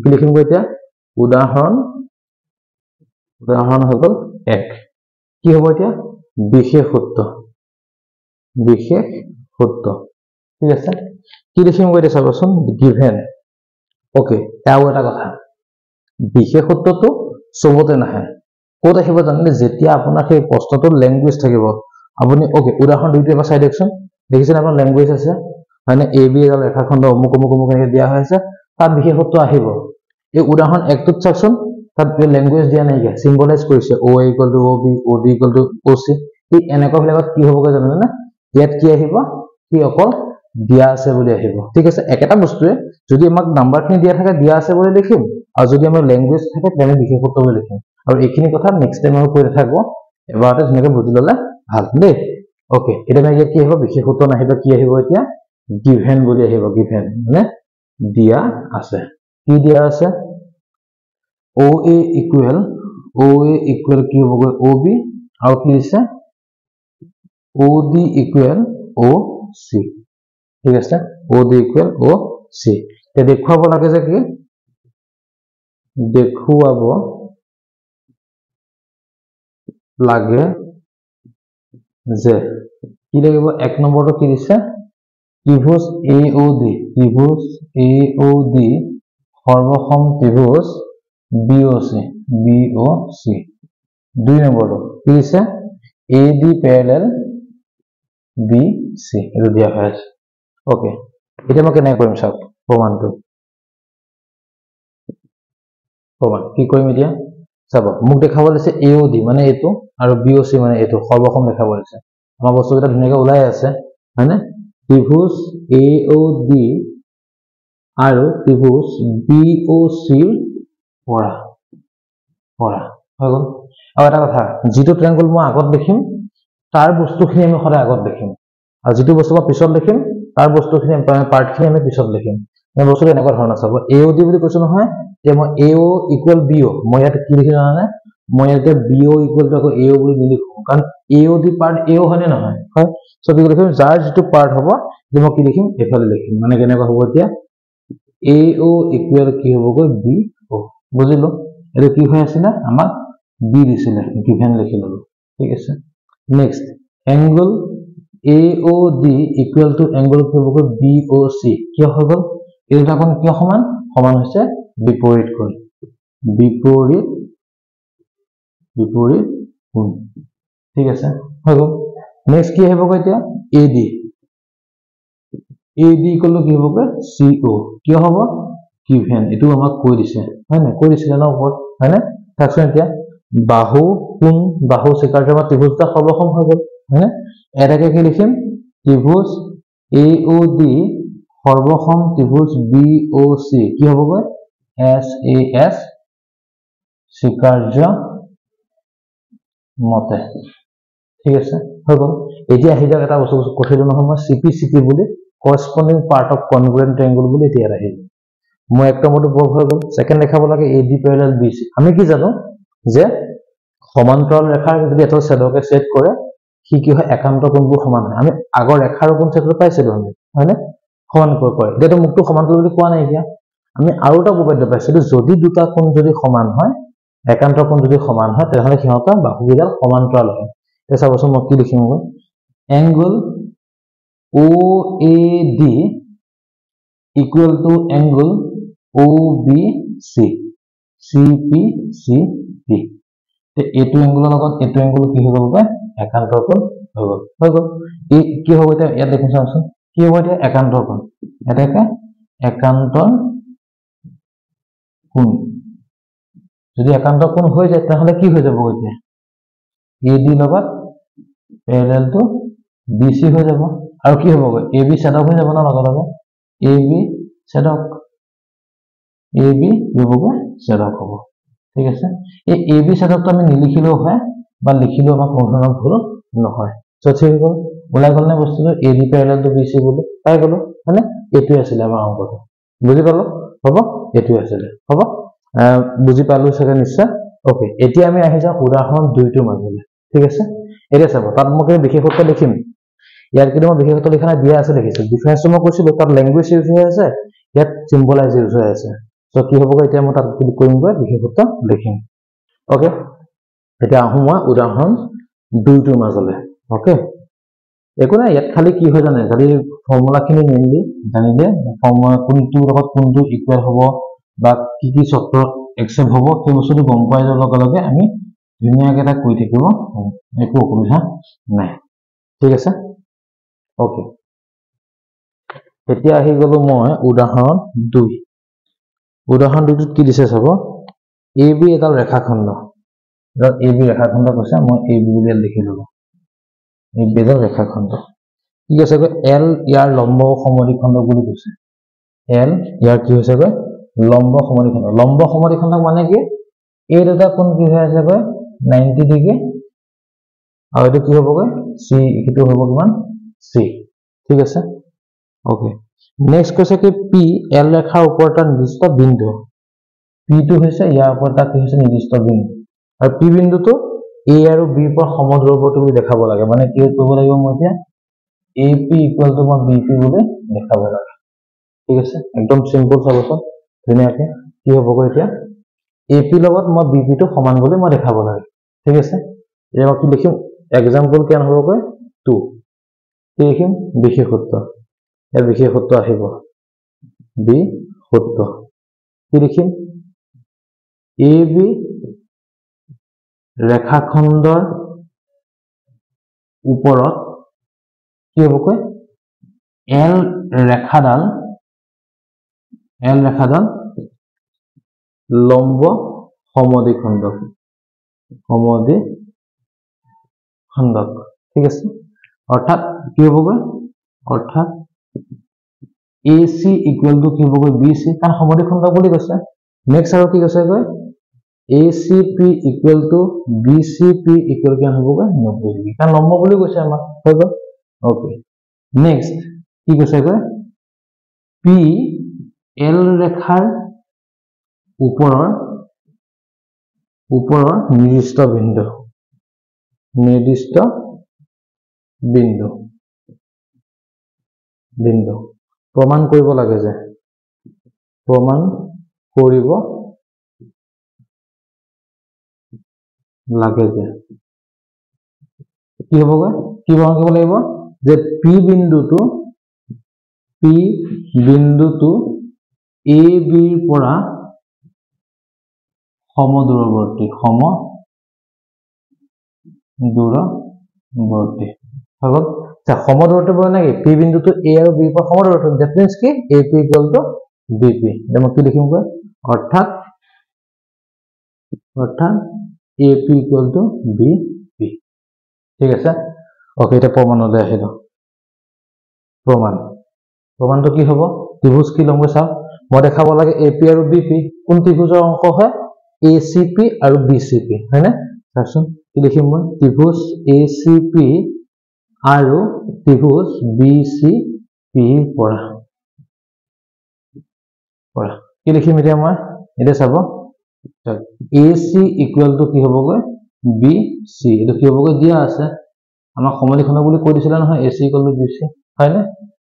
কি লিখিম এতিয়া উদাহৰণ হৈ গ'ল 1 কি হ'ব এতিয়া বিশেষ সূত্ৰ ঠিক আছে কি লিখিম এতিয়া চাবচোন গিভেন ওকে আৰু এটা কথা বিশেষ সূত্ৰটো সবতে নাহে ক'ত আহিব জানিলে যেতিয়া আপোনাৰ সেই প্ৰশ্নটোৰ ল্যাঙ্গুৱেজ থাকিব আপুনি ওকে উদাহৰণ দুইটো এবাৰ চাই দেখচোন দেখিছেনে আপোনাৰ ল্যাঙ্গুৱেজ আছে মানে এ বি এডাল ৰেখাখণ্ড অমুক এনেকৈ দিয়া হৈছে তাত বিশেষ সূত্ৰ আহিব এই উদাহৰণ 1 টোত চাওকচোন তাত ল্যাঙ্গুৱেজ দিয়া নাই সিম্বলাইজ কৰিছে o = ob od = oc এই এনেকুৱা বিলাকত কি হ'বগে জানেনে না ইয়াত কি আহিব কি অকল দিয়া আছে বুলি আহিব ঠিক আছে একেটা বস্তুৱে যদি আমাক নাম্বাৰখিনি দিয়া থাকে দিয়া আছে বুলি লিখিম আৰু যদি আমাৰ ল্যাঙ্গুৱেজ থাকে তেনে বিশেষ সূত্ৰ বুলি লিখিম আৰু এইখিনি কথা নেক্সট টাইম আমি কৈ থাকব এবাৰতে ধুনীয়াকৈ বুজি ল'লে ভাল দেই ওকে এতিয়া মানে কি আহিব বিশেষ সূত্ৰ নাহিব কি আহিব এতিয়া গিভেন বুলি আহিব গিভেন মানে দিয়া আছে কি দিয়া আছে OA equal কি হ'বগৈ OB আৰু কি দিছে OD equal OC ঠিক আছে OD equal OC তে দেখুৱাব লাগে যে কি দেখুৱাব লাগে যে কি লাগিব 1 নম্বৰটো কি দিছে ত্ৰিভুজ AOD সৰ্বসম ত্ৰিভুজ BOC 2 নম্বৰটো কি দিছে AD parallel BC এটো দিয়া হৈ আছে ওকে এতিয়া মই কেনে কৰিম চাওক প্ৰমাণটো প্ৰমাণ কি কৰিম এতিয়া চাব মোক দেখাব লৈছে AOD মানে এটো আৰু BOC মানে এটো সৰ্বসম দেখাব লৈছে আমাৰ বস্তুটা ধুনীয়াকৈ ওলাই আছে হয়নে ত্ৰিভুজ AOD আৰু ত্ৰিভুজ BOC পৰা হৈ গ'ল আৰু এটা কথা যেটো ট্ৰায়াঙ্গল মই আগত দেখিম তাৰ বস্তুখিনি আমি সদায় আগত দেখিম আৰু যেটো বস্তু মই পিছত দেখিম তাৰ বস্তুখিনি পাৰ্টখিনি আমি পিছত দেখিম এই বস্তুটো এনেকুৱা ধৰণৰ চাব AOD বুলি কৈছো নহয় যে মই AO = BO মই ইয়াত কি লিখিম জানানে মই ইয়াতে BO = আকৌ AO বুলি নিলিখো কাৰণ AOD পাৰ্ট AO হয়নে নহয় হয় সো কি লিখিম যাৰ যেটো পাৰ্ট হ'ব যে মই কি লিখিম এফালে লিখিম মানে কেনেকুৱা হ'ব এতিয়া AO = কি হ'বগৈ BO বুজিলো এটো কি হৈ আছে না আমাক বি দিছিল গিভেন লিখি ললো ঠিক আছে নেক্সট এংগল AOD = এংগল কি হ'বগৈ BOC কি হৈ গ'ল এটা কোণ কি সমান হৈছে বিপৰীত কোণ বিপৰীত কোণ ঠিক আছে হৈ গ'ল নেক্সট কি হ'বগৈ এতিয়া AD = কি হ'বগৈ CO কি হ'ব গিভেন এটো আমাক কৈ দিছে হয় না কৈ দিছিল না ওপৰত হয় না তাকচোন এতিয়া বাহু কোণ বাহু শিকাৰ্য বা ত্ৰিভুজটা সৰ্বসম হৈ গ'ল হয় না এটাকে কি লিখিম ত্ৰিভুজ AOD সৰ্বসম ত্ৰিভুজ BOC কি হ'বগৈ SAS শিকাৰ্য মতে ঠিক আছে হৈ গ'ল এতিয়া আহি যাওক এটা বস্তু কৈছিলো নহয় মই CPCT বুলি corresponding part of congruent triangle বুলি এতিয়া আহিল মই এক নম্বৰটো প্ৰভ হৈ গ'ল সেকেন্ড দেখাব লাগে AD parallel BC আমি কি জানো যে সমান্তৰাল ৰেখাৰ যদি এটা ছেদকে ছেদ কৰে কি হয় একান্ত কোণবোৰ সমান হয় আমি আগৰ ৰেখাৰ কোণ ছেদটো পাইছিলো আমি হয়নে সমান কৰে যেটো মুক্ত সমান কৰি কোৱা নাই এতিয়া আমি আৰু এটা উপপাদ্য পাইছিলো যদি দুটা কোণ যদি সমান হয় একান্ত কোণ যদি সমান হয় তেতিয়াহলে সিহঁতৰ বাহুবিডাল সমান্তৰাল হয় তে চাবচোন মই কি লিখিম angle OAD = angle OBC CPCT তে এটো এংগলৰ লগত এটো এংগল কি হৈ গ'ল একান্ত কোণ হৈ গ'ল এই কি হ'ব এটা ইয়াত দেখুন চাওঁচোন কি হ'ব এটা একান্ত কোণ এটাকে একান্ত কোণ যদি একান্ত কোণ হৈ যায় তাহলে কি হৈ যাব এতিয়া AD লগত প্যারালাল টু BC হৈ যাব আৰু কি হ'ব AB ছেদক হৈ যাব না লগে লগে AB ছেদক হ'ব ঠিক আছে এই AB ছেদকটো আমি নিলিখিলেও হয় বা লিখিলেও আমাৰ কোনো ধৰণৰ ভুল নহয় সো ঠিক হ'ল ওলাই গ'ল না বস্তুটো AD প্যারালাল টু BC বুলি পাই গ'লো মানে এটোই আছিল আমাৰ অংকটো বুজি পালো হ'ব এটোই আছিল হ'ব বুজি পালো চাগে নিশ্চয় ওকে এতিয়া আমি আহি যাওঁ উদাহৰণ 2টোৰ মাজলৈ ঠিক আছে এতিয়া চাব তাত মই বিশেষত্ব লিখিম ইয়াৰ কিন্তু মই বিশেষত্ব লিখা নাই দিয়া আছে লিখিছো ডিফাৰেন্সটো মই কৈছিলো তাত ল্যাঙ্গুৱেজ ইউজ হৈ আছে ইয়াত সিম্বলাইজ ইউজ হৈ আছে সো কি হ'বগৈ এতিয়া মই তাত ক্লিক কৰিম গৈ বিশেষত্ব লিখিম ওকে এতিয়া আহো মই উদাহৰণ 2টোৰ মাজলৈ ওকে একো নাই ইয়াত খালি কি হয় জানে যদি ফৰ্মুলাখিনি মেইনলি জানিলে ফৰ্মুলা কোনটোৰ লগত কোনটো ইকুৱেল হ'ব বা কি চৰ্তত একচেপ্ট হ'ব সেই বস্তুটো গম পাই যোৱাৰ লগে লগে আমি ধুনীয়াকৈ এটা কৰি থাকিব একো অসুবিধা নাই ঠিক আছে ওকে এতিয়া আহি গলো মই উদাহৰণ 2 উদাহৰণ 2টোত কি দিছে চাব AB এডাল ৰেখাখণ্ড AB ৰেখাখণ্ড কৈছে মই AB বুলি লিখি ললো AB এডাল ৰেখাখণ্ড কি কৈছে L ইয়াৰ লম্ব সমদ্বিখণ্ড বুলি কৈছে L ইয়াৰ কি হৈছে লম্ব সমদ্বিখণ্ড মানে কি এই দুটা কোণ কি হৈ আছে 90 ডিগ্ৰী আৰু এটো কি হ'বগৈ C এটো হ'ব কিমান C ঠিক আছে ওকে নেক্সট কৈছে কি P L ৰেখাৰ ওপৰত এটা নিৰ্দিষ্ট বিন্দু P টো হৈছে ইয়াৰ ওপৰত এটা কি হৈছে নিৰ্দিষ্ট বিন্দু আৰু P বিন্দুটো A আৰু B ৰ সমদূৰৱৰ্তী বুলি দেখাব লাগে মানে কি কৰিব লাগিব মই এতিয়া AP = মই BP বুলি দেখাব লাগে ঠিক আছে একদম সিম্পল চাবচোন ধুনীয়াকৈ কি হ'বগৈ এতিয়া AP লগত মই BP টো সমান বুলি মই দেখাব লাগে ঠিক আছে এতিয়া মই কি লিখিম এক্সাম্পল কেন হ'বগৈ 2 কি লিখিম বিশেষত্ব এর বিশেষত্ব আহিব বিশেষত্ব কি লিখিম AB ৰেখাখণ্ডৰ ওপৰত কি হ'বগৈ L ৰেখাডাল লম্ব সমদ্বিখণ্ড ঠিক আছে অৰ্থাৎ কি হ'বগৈ অৰ্থাৎ AC = কি হ'বগৈ BC কাৰণ সমদ্বিখণ্ড বুলি কৈছে নেক্সট আৰু কি কৈছে ACP = BCP = কি হ'বগৈ 90 ডিগ্ৰী কাৰণ লম্ব বুলি কৈছে আমাক হৈ গ'ল ওকে নেক্সট কি কৈছে P L ৰেখাৰ ওপৰৰ নিৰ্দিষ্ট বিন্দু প্ৰমাণ কৰিব লাগে যে কি হ'বগৈ কি প্ৰমাণ কৰিব লাগিব যে P বিন্দুটো AB ৰ পৰা সমদূৰৱৰ্তী হ'ব সমদূৰত্ব মানে কি P বিন্দুটো A আৰু B ৰ পৰা সমদূৰত্ব দ্যাট মিন্স কি AP = BP মই কি লিখিম অৰ্থাৎ AP = BP ঠিক আছে ওকে এটা প্ৰমাণলৈ আহিলো প্ৰমাণটো কি হ'ব ত্ৰিভুজ কি লম চাও মই দেখাব লাগে AP আৰু BP কোন ত্ৰিভুজৰ অংশ হয় ACP আৰু BCP হয় না চাচোন কি লিখিম মই ত্ৰিভুজ ACP আৰু ত্ৰিভুজ BCP পৰা কি লিখিম এতিয়া মই এটা চাব AC = কি হ'বগৈ BC এটো কি হ'বগৈ দিয়া আছে আমাৰ সমদ্বিখণ্ড বুলি কৈ দিছিল নহয় AC = BC হয় না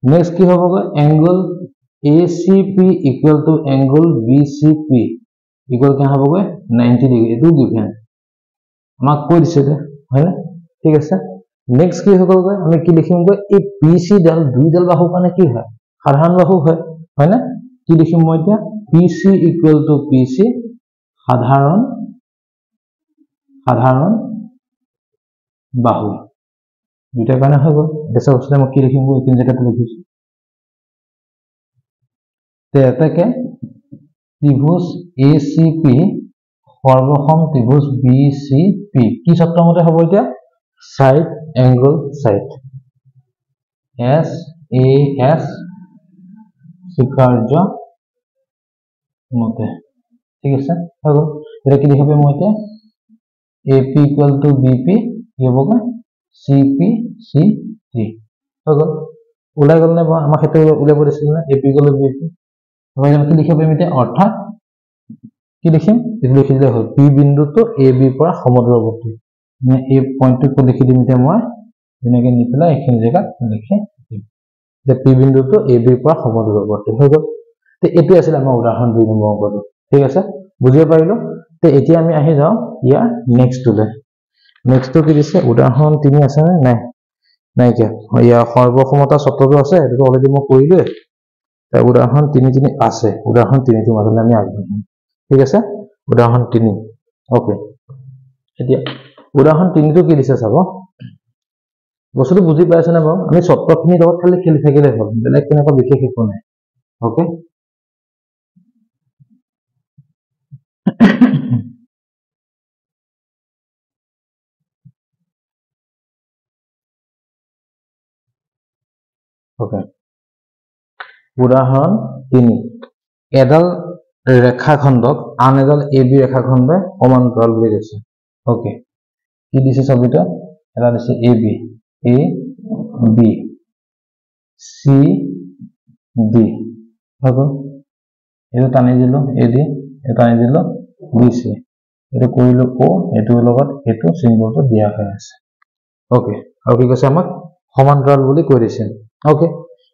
নেক্সট কি হ'বগৈ এংগল ACP = এংগল BCP = কি হ'বগৈ 90 ডিগ্ৰী এটো গিভেন আমাক কৈ দিছে হয় না ঠিক আছে নেক্সট কি হ'বগৈ আমি কি লিখিম এই BC ডাল দুইডাল বাহু কাৰণে কি হয় সাধাৰণ বাহু হয় না কি লিখিম মই এতিয়া PC = PC সাধাৰণ বাহু দুইটা কাৰণে হৈ গ'ল এটা বস্তু মই কি লিখিম এই তিন জায়গাতে লিখিছো তে এটাকে ত্ৰিভুজ ACP সৰ্বসম ত্ৰিভুজ BCP কি চৰ্ত মতে হ'ব এতিয়া সাইড এংগল সাইড SAS স্বীকাৰ্য মতে ঠিক আছে হৈ গ'ল এটা কি লিখিব মই এতিয়া AP = BP কি হ'বগৈ CP CT হৈ গ'ল ওলাই গ'ল নে আমাৰ ক্ষেত্ৰত উলিয়াব দিছিল না AP = BP আমি কি লিখিব পাৰিম এতিয়া অৰ্থাৎ কি লিখিম এইটো লিখি দিলে হ'ল পি বিন্দুটো এ বি পৰা সমদূৰৱৰ্তী মানে এই পইণ্টটো লিখি দিম এতিয়া মই যেনেকৈ নি পেলাই এইখিনি জেগাত লিখি দিম যে পি বিন্দুটো এ বিৰ পৰা সমদূৰৱৰ্তী হৈ গ'ল তে এইটো আছিল আমাৰ উদাহৰণ 2 নম্বৰ অংকটো ঠিক আছে বুজিব পাৰিলো তে এতিয়া আমি আহি যাওঁ ইয়াৰ নেক্সটটোলে নেক্সটটো কি দিছে উদাহৰণ 3 আছে নে নাই নাই কি ইয়াৰ সৰ্বসমতা চৰ্তটো আছে এটো অলৰেডি মই কৰিলোৱে তে উদাহৰণ 3 আছে উদাহৰণ 3 টো মাজলৈ আমি আগবাঢ়িম ঠিক আছে উদাহৰণ 3 ওকে এতিয়া উদাহৰণ 3 টো কি দিছে চাব বস্তুটো বুজি পাইছে না বাৰু আমি চৰ্তখিনি লগত খালি খেলি থাকিলে হ'ল বেলেগ তেনেকুৱা বিশেষ একো নাই ওকে ওকে উদাহৰণ 3 এডাল ৰেখাখণ্ডক আন এডাল এবি ৰেখাখণ্ডে সমান্তৰাল বুলি দিছে ওকে কি দিছে ছবিটা এটা দিছে AB A B C D হ'ব এটো টানি দিলো এডি এটা টানি দিলো বিসি এটো কৰিলো ও এটো লগত এটো সিম্বলটো দিয়া হৈ আছে ওকে আৰু কি কৈছে আমাক সমান্তৰাল বুলি কৈ দিছে ওকে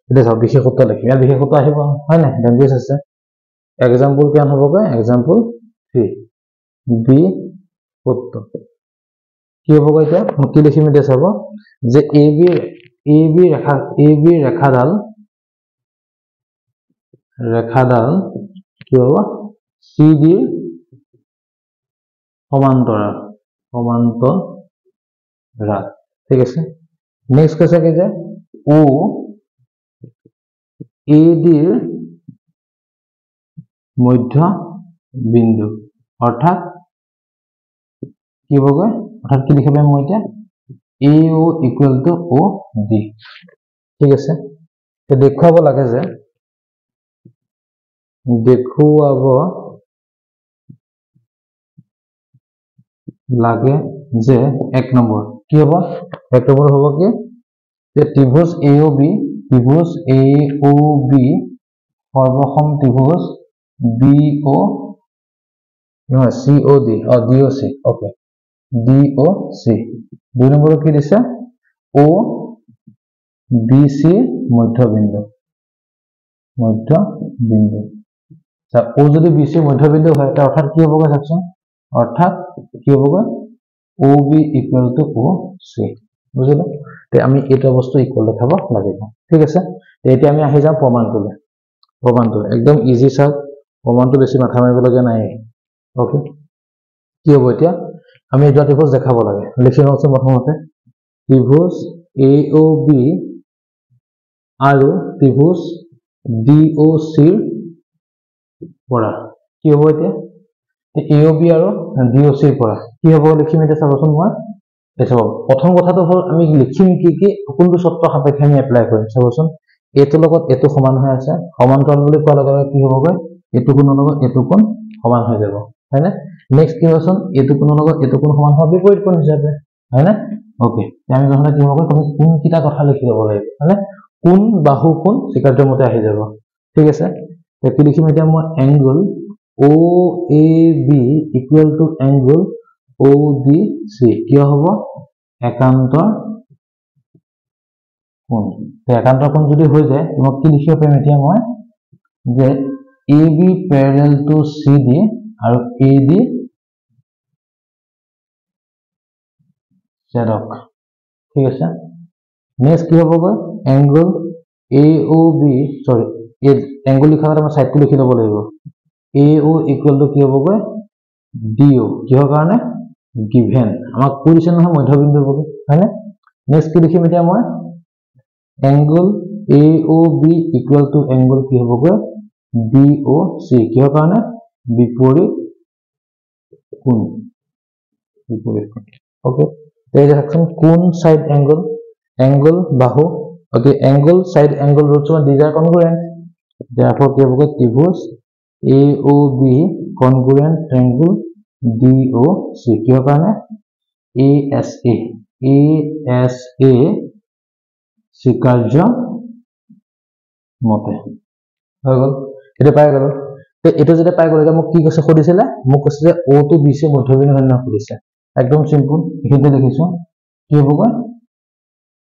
এটা চাও বিশেষত্ব লিখিম ইয়াৰ বিশেষত্ব আহিব হয় না ল্যাঙ্গুৱেজ আছে एग्जांपल क्या होगा एग्जांपल 3 बी उत्तर কি হ'ব এটা কি লিখিম এটা চাব যে এবি ৰেখাডাল কি হ'ব সিডি সমান্তৰাল ঠিক আছে নেক্সট কৈছে কি যে ও এডিৰ মধ্য বিন্দু অর্থাৎ কি হবে অর্থাৎ কি লিখবে মই এটা AO ইকুয়াল টু OD ঠিক আছে তে দেখুৱাব লাগে যে এক নম্বৰ কি হ'ব এক নম্বৰ হ'ব কি যে ত্ৰিভুজ AOB সৰ্বসম ত্ৰিভুজ BO no COD or DOC okay DOC দুই নম্বৰ কি দিছে OBC মধ্যবিন্দু ও যদি BC মধ্যবিন্দু হয় তা অর্থাৎ কি হবে দেখুন অর্থাৎ কি হবে OB ইকুয়াল টু OC বুঝলে তে আমি এটা বস্তু ইকুয়াল দেখাব লাগিব ঠিক আছে এতিয়া আমি আহি যাম প্ৰমাণটো একদম ইজি সব প্ৰমাণটো বেছি মাথা মাৰিব লগা নাই ওকে কি হ'ব এতিয়া আমি এটা ত্ৰিভুজ দেখাব লাগে লিখি লওঁচোন প্ৰথমতে ত্ৰিভুজ AOB আৰু ত্ৰিভুজ DOC পৰা কি হ'ব এতিয়া AOB আৰু DOC পৰা কি হ'ব লিখিম এটা চাবচোন মই চাব প্ৰথম কথাটো হ'ল আমি লিখিম কি কোনটো চৰ্ত সাপেক্ষে আমি এপ্লাই কৰিম চাবচোন এটো লগত এটো সমান হৈ আছে সমান্তৰাল বুলি কোৱা লগে কি হ'বগৈ এটো কোণৰ লগত এটো কোণ সমান হৈ যাব হয়নে নেক্সট কি হবচোন এটো কোণৰ লগত এটো কোণ সমান হ'ব বিপৰীত কোণ হিচাপে হয়নে ওকে আমি নহলে কি হ'ব তুমি কোন কিটা কথা লিখি ল'ব লাগিব হয়নে কোণ বাহু কোণ স্বীকাৰ্য মতে আহি যাব ঠিক আছে তে কি লিখিম এতিয়া মই angle OAB equal to angle ODC কি হ'ব একান্তৰ কোণ একান্তৰ কোণ যদি হৈ যায় তোমাক কি লিখিব পাৰিম এতিয়া মই যে AB parallel to CD আৰু AD ZOC ঠিক আছে নেক্সট কি হ'বগৈ এংগল AOB সৰি এংগল লিখাৰ মই সাইডটো লিখি ল'ব লাগিব AO ইকুয়াল টু কি হ'বগৈ DO কিহৰ কাৰণে গিভেন আমাক কৈ দিছে নহয় মধ্যবিন্দু বুলি হয়নে নেক্সট কি লিখিম এতিয়া মই angle AOB equal to angle কি হ'বগৈ DOC কিহৰ কাৰণে বিপৰীত কোণ ওকে এই দেখুন কোণ সাইড এংগল বাহু okay angle side angle roots of these are congruent therefore কি হ'বগৈ ত্ৰিভুজ AOB congruent triangle DOC কিহৰ কাৰণে ASA স্বীকাৰ্য মতে হৈ গ'ল এটা পাই গ'ল এইটো যেটা পাই গ'লে মোক কি কৈছে সুধিছিলে মোক কৈছে যে O to B C মধ্যবিন্দু হয় না সুধিছে একদম সিম্পল এখানে লিখিছো কি হ'ব গৈ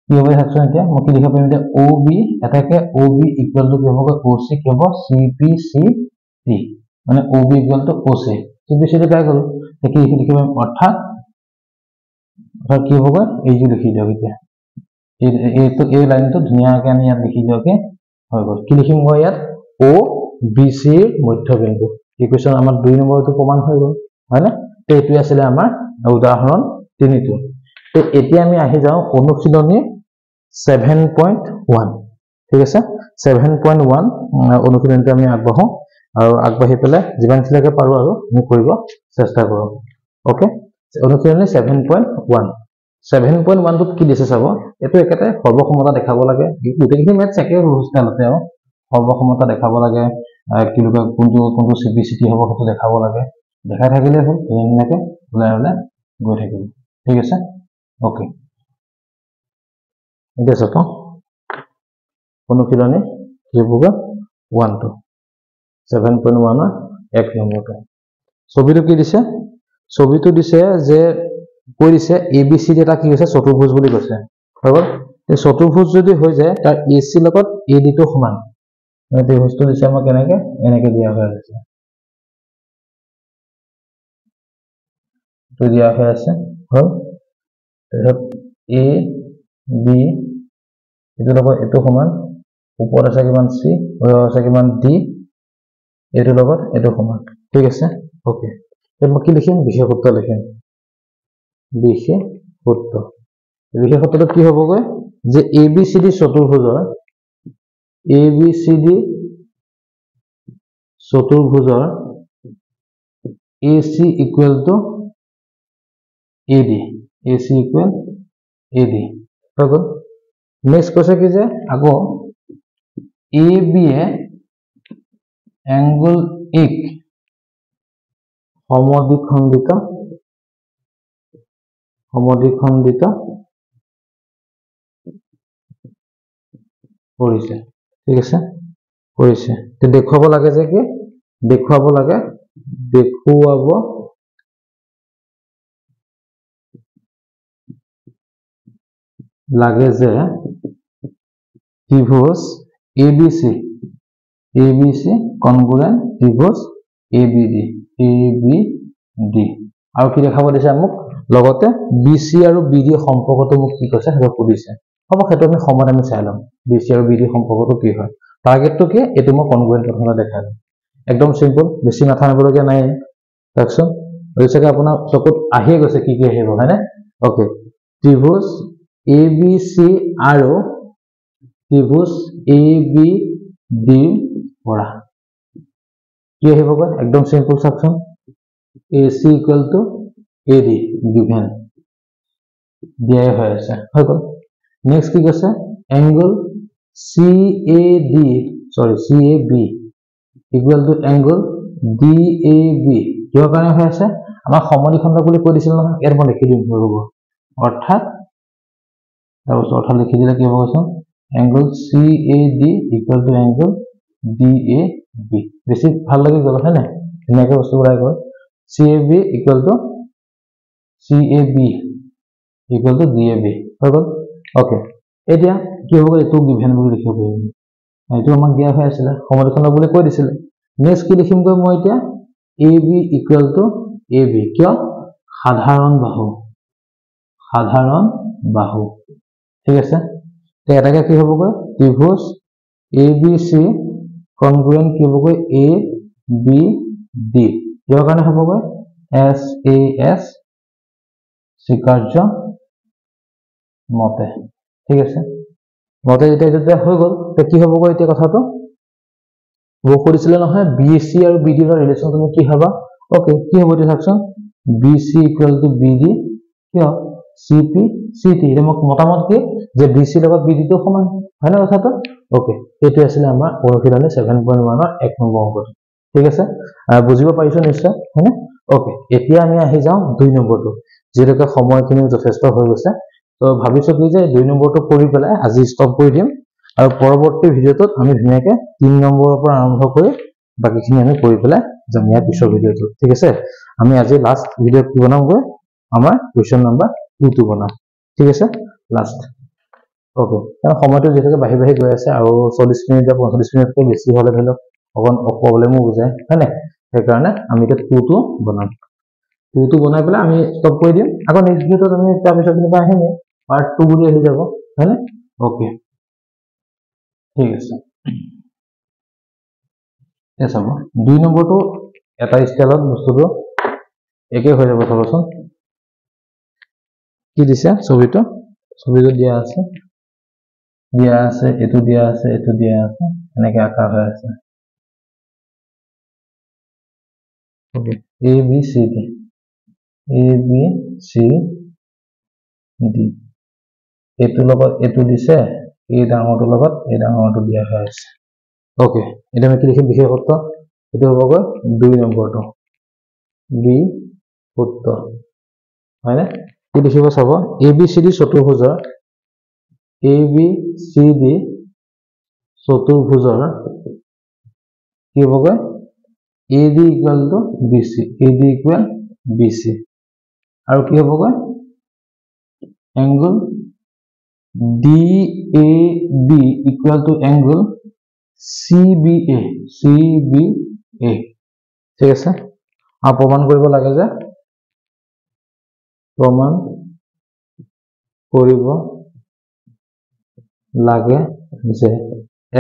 কি হ'ব চাওকচোন এতিয়া মই কি লিখিব পাৰিম যে OB এটাকে OB ইকুৱেল টু কি হ'ব গৈ OC কি হ'ব CPCD মানে OB equal to OC CPCD পাই গ'ল কি লিখিব অৰ্থাৎ কি হ'ব গৈ এই যে লিখি দিয়ক এতিয়া এইটো এই লাইনটো ধুনীয়াকৈ আমি ইয়াত লিখি দিয়কে হৈ গ'ল কি লিখিম মই ইয়াত OBC ৰ মধ্যবিন্দু ইকুৱেশ্যন আমাৰ 2 নম্বৰটো প্ৰমাণ হৈ গ'ল হয়নে তো এইটো আছিল আমাৰ উদাহৰণ 3টো তো এতিয়া আমি আহি যাওঁ অনুশীলনী 7.1 ঠিক আছে 7.1 অনুশীলনীটো আমি আগবাঢ়ো আৰু আগবাঢ়ি পেলাই যিমানখিলৈকে পাৰো আৰু আমি কৰিব চেষ্টা কৰো ওকে অনুশীলনী 7.1 7.1 টোত কি দিছে চাব এটো একেটাই সৰ্বসমতা দেখাব লাগে গোটেইখিনি মেথছ একে ষ্টাইলতে আৰু সৰ্বসমতা দেখাব লাগে কি লোক কোনটো সিপিসিটি হ'ব সেইটো দেখাব লাগে দেখাই থাকিলে হ'ল এনেকৈ ওলাই ওলাই গৈ থাকিব ঠিক আছে ওকে এটা চাওক অনুশীলনী কি হ'ব 1 2 7.1 ৰ 1 নম্বৰটো ছবিটো কি দিছে ছবিটো দিছে যে কৈ দিছে ABCD এটা কি হৈছে চতুৰ্ভুজ বুলি কৈছে হ'ব এই চতুৰ্ভুজ যদি হৈ যায় তাৰ AC লগত AD টো সমান মানে এই বস্তু দিছে আমাক এনেকে দিয়া হৈ আছে তো দিয়া হৈ আছে হ'ল তাৰপিছত A B এটো লগত এটো সমান ওপৰত আছে কিমান C আছে কিমান D এটো লগত এটো সমান ঠিক আছে ওকে মই কি লিখিম বিশেষ সূত্ৰ লিখিম বিশেষ সূত্ৰটো কি হ'বগৈ যে ABCD চতুৰ্ভুজৰ AC equal to AD হৈ গ'ল নেক্সট কৈছে কি যে আকৌ AB এ এংগল এক সমদ্বিখণ্ডিত কৰিছে ঠিক আছে কৰিছে তে দেখুৱাব লাগে যে কি দেখুৱাব লাগে যে ত্ৰিভুজ ABC কনগ্ৰুয়েন্ট ত্ৰিভুজ ABD আৰু কি দেখাব দিছে মোক লগতে BC আৰু BD সম্পৰ্কটো মোক কি কৈছে হেটো সুধিছে হ'ব হেটো আমি সময়ত আমি চাই লম BC আৰু BD সম্পৰ্কটো কি হয় টাৰ্গেটটো কি এটো মই কনগ্ৰুয়েন্ট প্ৰথমে দেখালো একদম সিম্পল বেছি মাথা মাৰিবলগীয়া নাই দেখছোন হৈছেকে আপোনাৰ চকুত আহিয়ে গৈছে কি আহিব হয়নে ওকে ত্ৰিভুজ ABC আৰু ত্ৰিভুজ ABD পৰা কি আহিব গৈ একদম সিম্পল চাওকচোন AC equal to AD given দিয়া হৈ আছে হৈ গ'ল নেক্সট কি কৈছে angle CAB equal to angle DAB কিহৰ কাৰণে হৈ আছে আমাৰ সমদ্বিখণ্ড বুলি কৈ দিছিল নহয় ইয়াৰ মই লিখি দিম হ'ব অৰ্থাৎ লিখি দিলে কি হ'ব কৈছো angle CAD equal to angle DAB বেছি ভাল লাগি গ'ল হয় না এনেকৈ বস্তু ওলাই গ'ল CAB equal to DAB হৈ গ'ল ওকে এতিয়া কি হ'ব এটো গিভেন বুলি লিখিব পাৰিম এইটো আমাক দিয়া হৈ আছিল সমদ্বিখণ্ড বুলি কৈ দিছিল নেক্সট কি লিখিম গৈ মই এতিয়া AB equal to AB কিয় সাধাৰণ বাহু ঠিক আছে তে এটাকে কি হ'ব গৈ ত্ৰিভুজ ABC কনগ্ৰুয়েন্ট কি হ'ব গৈ ABD কিহৰ কাৰণে হ'ব গৈ SAS স্বীকাৰ্য মতে ঠিক আছে মতে যেতিয়া হৈ গ'ল তে কি হ'ব গৈ এতিয়া কথাটো মোক কৰিছিল নহয় BC আৰু BD ৰ ৰিলেচন তুমি কি হবা ওকে কি হ'ব এতিয়া চাওকচোন BC equal to BD কিয় CPCT এটা মোক মতামত কি যে BC লগত BD টো সমান হয় না কথাটো ওকে এইটো আছিল আমাৰ অনুশীলনী 7.1 ৰ 1 নম্বৰ অংকটো ঠিক আছে বুজিব পাৰিছো নিশ্চয় হয়নে ওকে এতিয়া আমি আহি যাওঁ 2 নম্বৰটো যেটাকে সময়খিনি যথেষ্ট হৈ গৈছে তো ভাবিছো কি যে 2 নম্বৰটো কৰি পেলাই আজি ষ্টপ কৰি দিম আৰু পৰৱৰ্তী ভিডিঅ'টোত আমি ধুনীয়াকৈ 3 নম্বৰৰ পৰা আৰম্ভ কৰি বাকিখিনি আমি কৰি পেলাই যাম ইয়াৰ পিছৰ ভিডিঅ'টো ঠিক আছে আমি আজি লাষ্ট ভিডিঅ' কি বনামগৈ আমাৰ কুৱেশ্যন নাম্বাৰ 2 টো বনাম ঠিক আছে লাষ্ট ওকে কাৰণ সময়টো যেতিয়াকৈ বাঢ়ি গৈ আছে আৰু 40 মিনিট বা 45 মিনিটকৈ বেছি হ'লে ধৰি লওক অকণ প্ৰব্লেমো বুজায় হয় নাই সেইকাৰণে আমি এতিয়া 2 টো বনাম 2 টো বনাই পেলাই আমি ষ্টপ কৰি দিম আকৌ নেক্সট ভিডিঅ'ত আমি তাৰ পিছত কিবা আহিম পাৰ্ট 2 বুলি আহি যাব হয় নে ওকে ঠিক আছে এ চাব 2 নম্বৰটো এটা স্কেলত বস্তুটো একে হৈ যাব চাবচোন কি দিছে ছবিটো দিয়া আছে এটো দিয়া আছে এনেকৈ আঁকা হৈ আছে okay A B C D এটো লগত এটো দিছে এই ডাঙৰটোৰ লগত এই ডাঙৰটো দিয়া হৈ আছে ওকে এটা আমি কি লিখিম বিশেষত্ব এটো হ'বগৈ 2 নম্বৰটো বি উত্তৰ হয়নে কি লিখিব চাব ABCD চতুৰ্ভুজৰ ABCD চতুৰ্ভুজৰ কি হ'বগৈ AD equal to BC AD equal BC আৰু কি হ'বগৈ angle DAB equal to angle CBA ঠিক আছে আৰু প্ৰমাণ কৰিব লাগে যে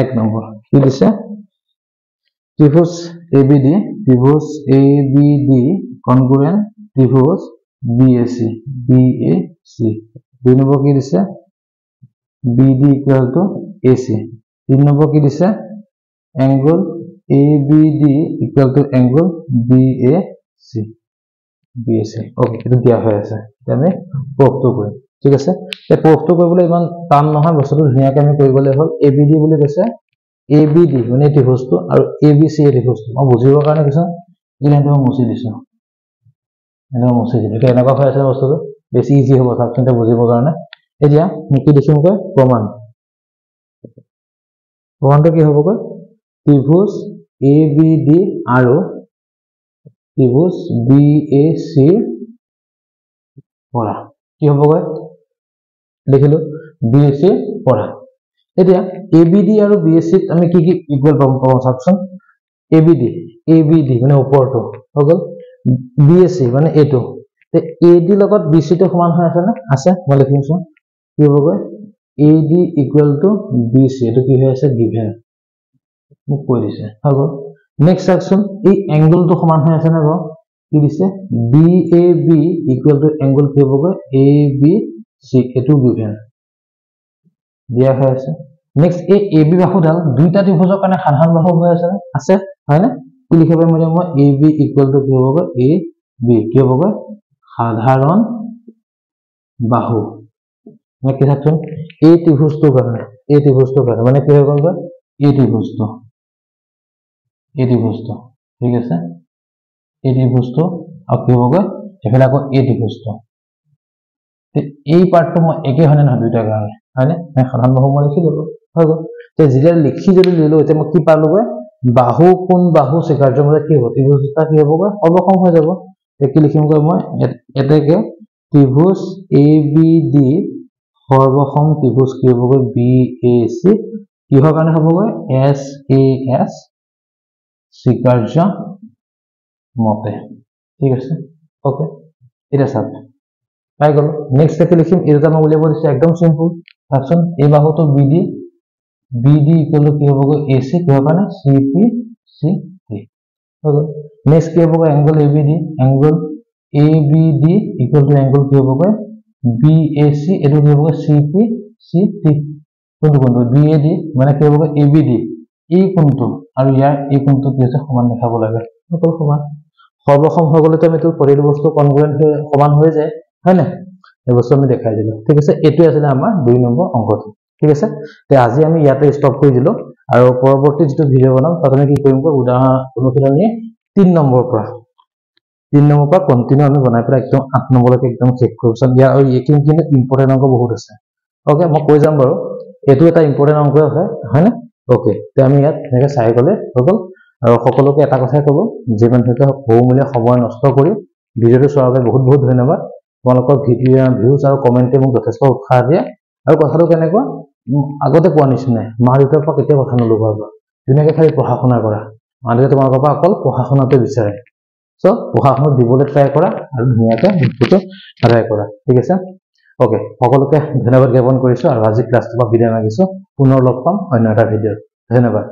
এক নম্বৰ কি দিছে ত্ৰিভুজ ABD congruent ত্ৰিভুজ BAC 2 নম্বৰ কি দিছে BD equal to AC 3 number কি দিছে angle ABD equal to angle BAC okay এটা দিয়া হৈ আছে আমি প্ৰুফটো কৰিম ঠিক আছে এই প্ৰুফটো কৰিবলৈ ইমান টান নহয় বস্তুটো ধুনীয়াকৈ আমি কৰিবলৈ হ'ল ABD বুলি কৈছে ABD মানে ত্ৰিভুজটো আৰু ABC এই ত্ৰিভুজটো মই বুজিবৰ কাৰণে কৈছো এই লাইনটো মই মুছি দিছো এটা এনেকুৱা হৈ আছে বস্তুটো বেছি ইজি হ'ব চাবচিনটা বুজিবৰ কাৰণে এতিয়া কি লিখিমকৈ প্ৰমাণটো কি হ'বকৈ ত্ৰিভুজ ABD আৰু ত্ৰিভুজ BAC পৰা কি হ'বগৈ দেখিলো BAC পৰা এতিয়া ABD আৰু BAC ত আমি কি ইকুৱেল পাম চাওকচোন ABD মানে ওপৰটো হৈ গ'ল BAC মানে এটো তে AD লগত BC টো সমান হৈ আছে না আছে মই লিখিছো কি হ'বগৈ AD equal to BC এটো কি হৈ আছে গিভেন মোক কৈ দিছে হৈ গ'ল নেক্সট চাওকচোন এই এংগলটো সমান হৈ আছে না কি দিছে BAB equal to angle কি হ'বগৈ ABC এটো গিভেন দিয়া হৈ আছে নেক্সট এই AB বাহুডাল দুইটা ত্ৰিভুজৰ কাৰণে সাধাৰণ বাহু হৈ আছে হয় না কি লিখিব মই AB equal to কি হ'বগৈ AB কি হ'বগৈ সাধাৰণ বাহু মানে কি থাকচোন এই ত্ৰিভুজটোৰ কাৰণে মানে কি হৈ গ'ল এই ত্ৰিভুজটো ঠিক আছে এই ত্ৰিভুজটো আৰু কি হ'বগৈ এফালে আকৌ এই ত্ৰিভুজটো এই পাৰ্টটো মই একে হয়নে নহয় দুইটাৰ কাৰণে হয়নে সাধাৰণ বাহু মই লিখি দিলো হৈ গ'ল তে যেতিয়া লিখি যদি দিলো এতিয়া মই কি পালোগৈ বাহু কোন বাহু স্বীকাৰ্য মতে কি হ'ব ত্ৰিভুজ দুটা কি হ'বগৈ সৰ্বসম হৈ যাব কি লিখিমগৈ মই এতেকে ত্ৰিভুজ ABD সৰ্বসম ত্ৰিভুজ কি হ'বগৈ BAC কিহৰ কাৰণে হ'বগৈ SAS স্বীকাৰ্য মতে ঠিক আছে ওকে এটা চাপ পাই গ'ল নেক্সট কি লিখিম এই দুটা মই উলিয়াব দিছে একদম সিম্পল চাওকচোন এই বাহুটো BD ইকুৱেল টু কি হ'বগৈ AC কিহৰ কাৰণে CPC হৈ গ'ল নেক্সট কি হ'বগৈ angle ABD equal to angle কি হ'বগৈ BAC এটো কি হ'বগৈ CPC কোনটো BAD মানে কি হ'বগৈ ABD এই কোনটো আৰু ইয়াৰ এই কোনটো কি আছে সমান দেখাব লাগে সকলো সমান সৰ্বসম হৈ গ'লে তো আমি তো প্ৰতিটো বস্তু কনগ্ৰুৱেন্ট সমান হৈ যায় হয় না এই বস্তু আমি দেখাই দিলো ঠিক আছে এটো আছিল আমাৰ 2 নম্বৰ অংকটো ঠিক আছে তে আজি আমি ইয়াতে ষ্টপ কৰি দিলো আৰু পৰৱৰ্তী যেটো ভিডিও বনাম তাত আমি কি কৰিম উদাহৰণ অনুশীলনী 3 নম্বৰ পৰা কন্টিনিউ আমি বনাই পেলাই একদম 8 নম্বৰলৈকে একদম চেক কৰিব চাম ইয়া আৰু এইখিনি কিন্তু ইম্পৰ্টেন্ট অংক বহুত আছে ওকে মই কৈ যাম বাৰু এটো এটা ইম্পৰ্টেন্ট অংক হয় না ওকে তে আমি ইয়াত এনেকৈ চাই গলে হৈ গ'ল আৰু সকলোকে এটা কথাই ক'ব, যে মানুহে বহুমূলীয়া সময় নষ্ট কৰি ভিডিঅ'টো চোৱাৰ বাবে বহুত বহুত ধন্যবাদ। তোমালোকৰ ভিউজ আৰু কমেণ্টে মোক যথেষ্ট উৎসাহ দিয়ে। আৰু কথাটো কেনেকুৱা, আগতে কোৱা নিচিনাই মা দেউতাৰ পৰা কেতিয়াও কথা নলগাবা, ধুনীয়াকৈ খালি পঢ়া শুনা কৰা। মা দেউতাই তোমালোকৰ পৰা অকল পঢ়া শুনাটো বিচাৰে। চ' পঢ়া শুনাত দিবলৈ ট্ৰাই কৰা আৰু ধুনীয়াকৈ বস্তুটো আদায় কৰা, ঠিক আছে। অ'কে, সকলোকে ধন্যবাদ জ্ঞাপন কৰিছোঁ আৰু আজি ক্লাছটোৰ পৰা বিদায় মাগিছোঁ। পুনৰ লগ পাম অন্য এটা ভিডিঅ'ত। ধন্যবাদ।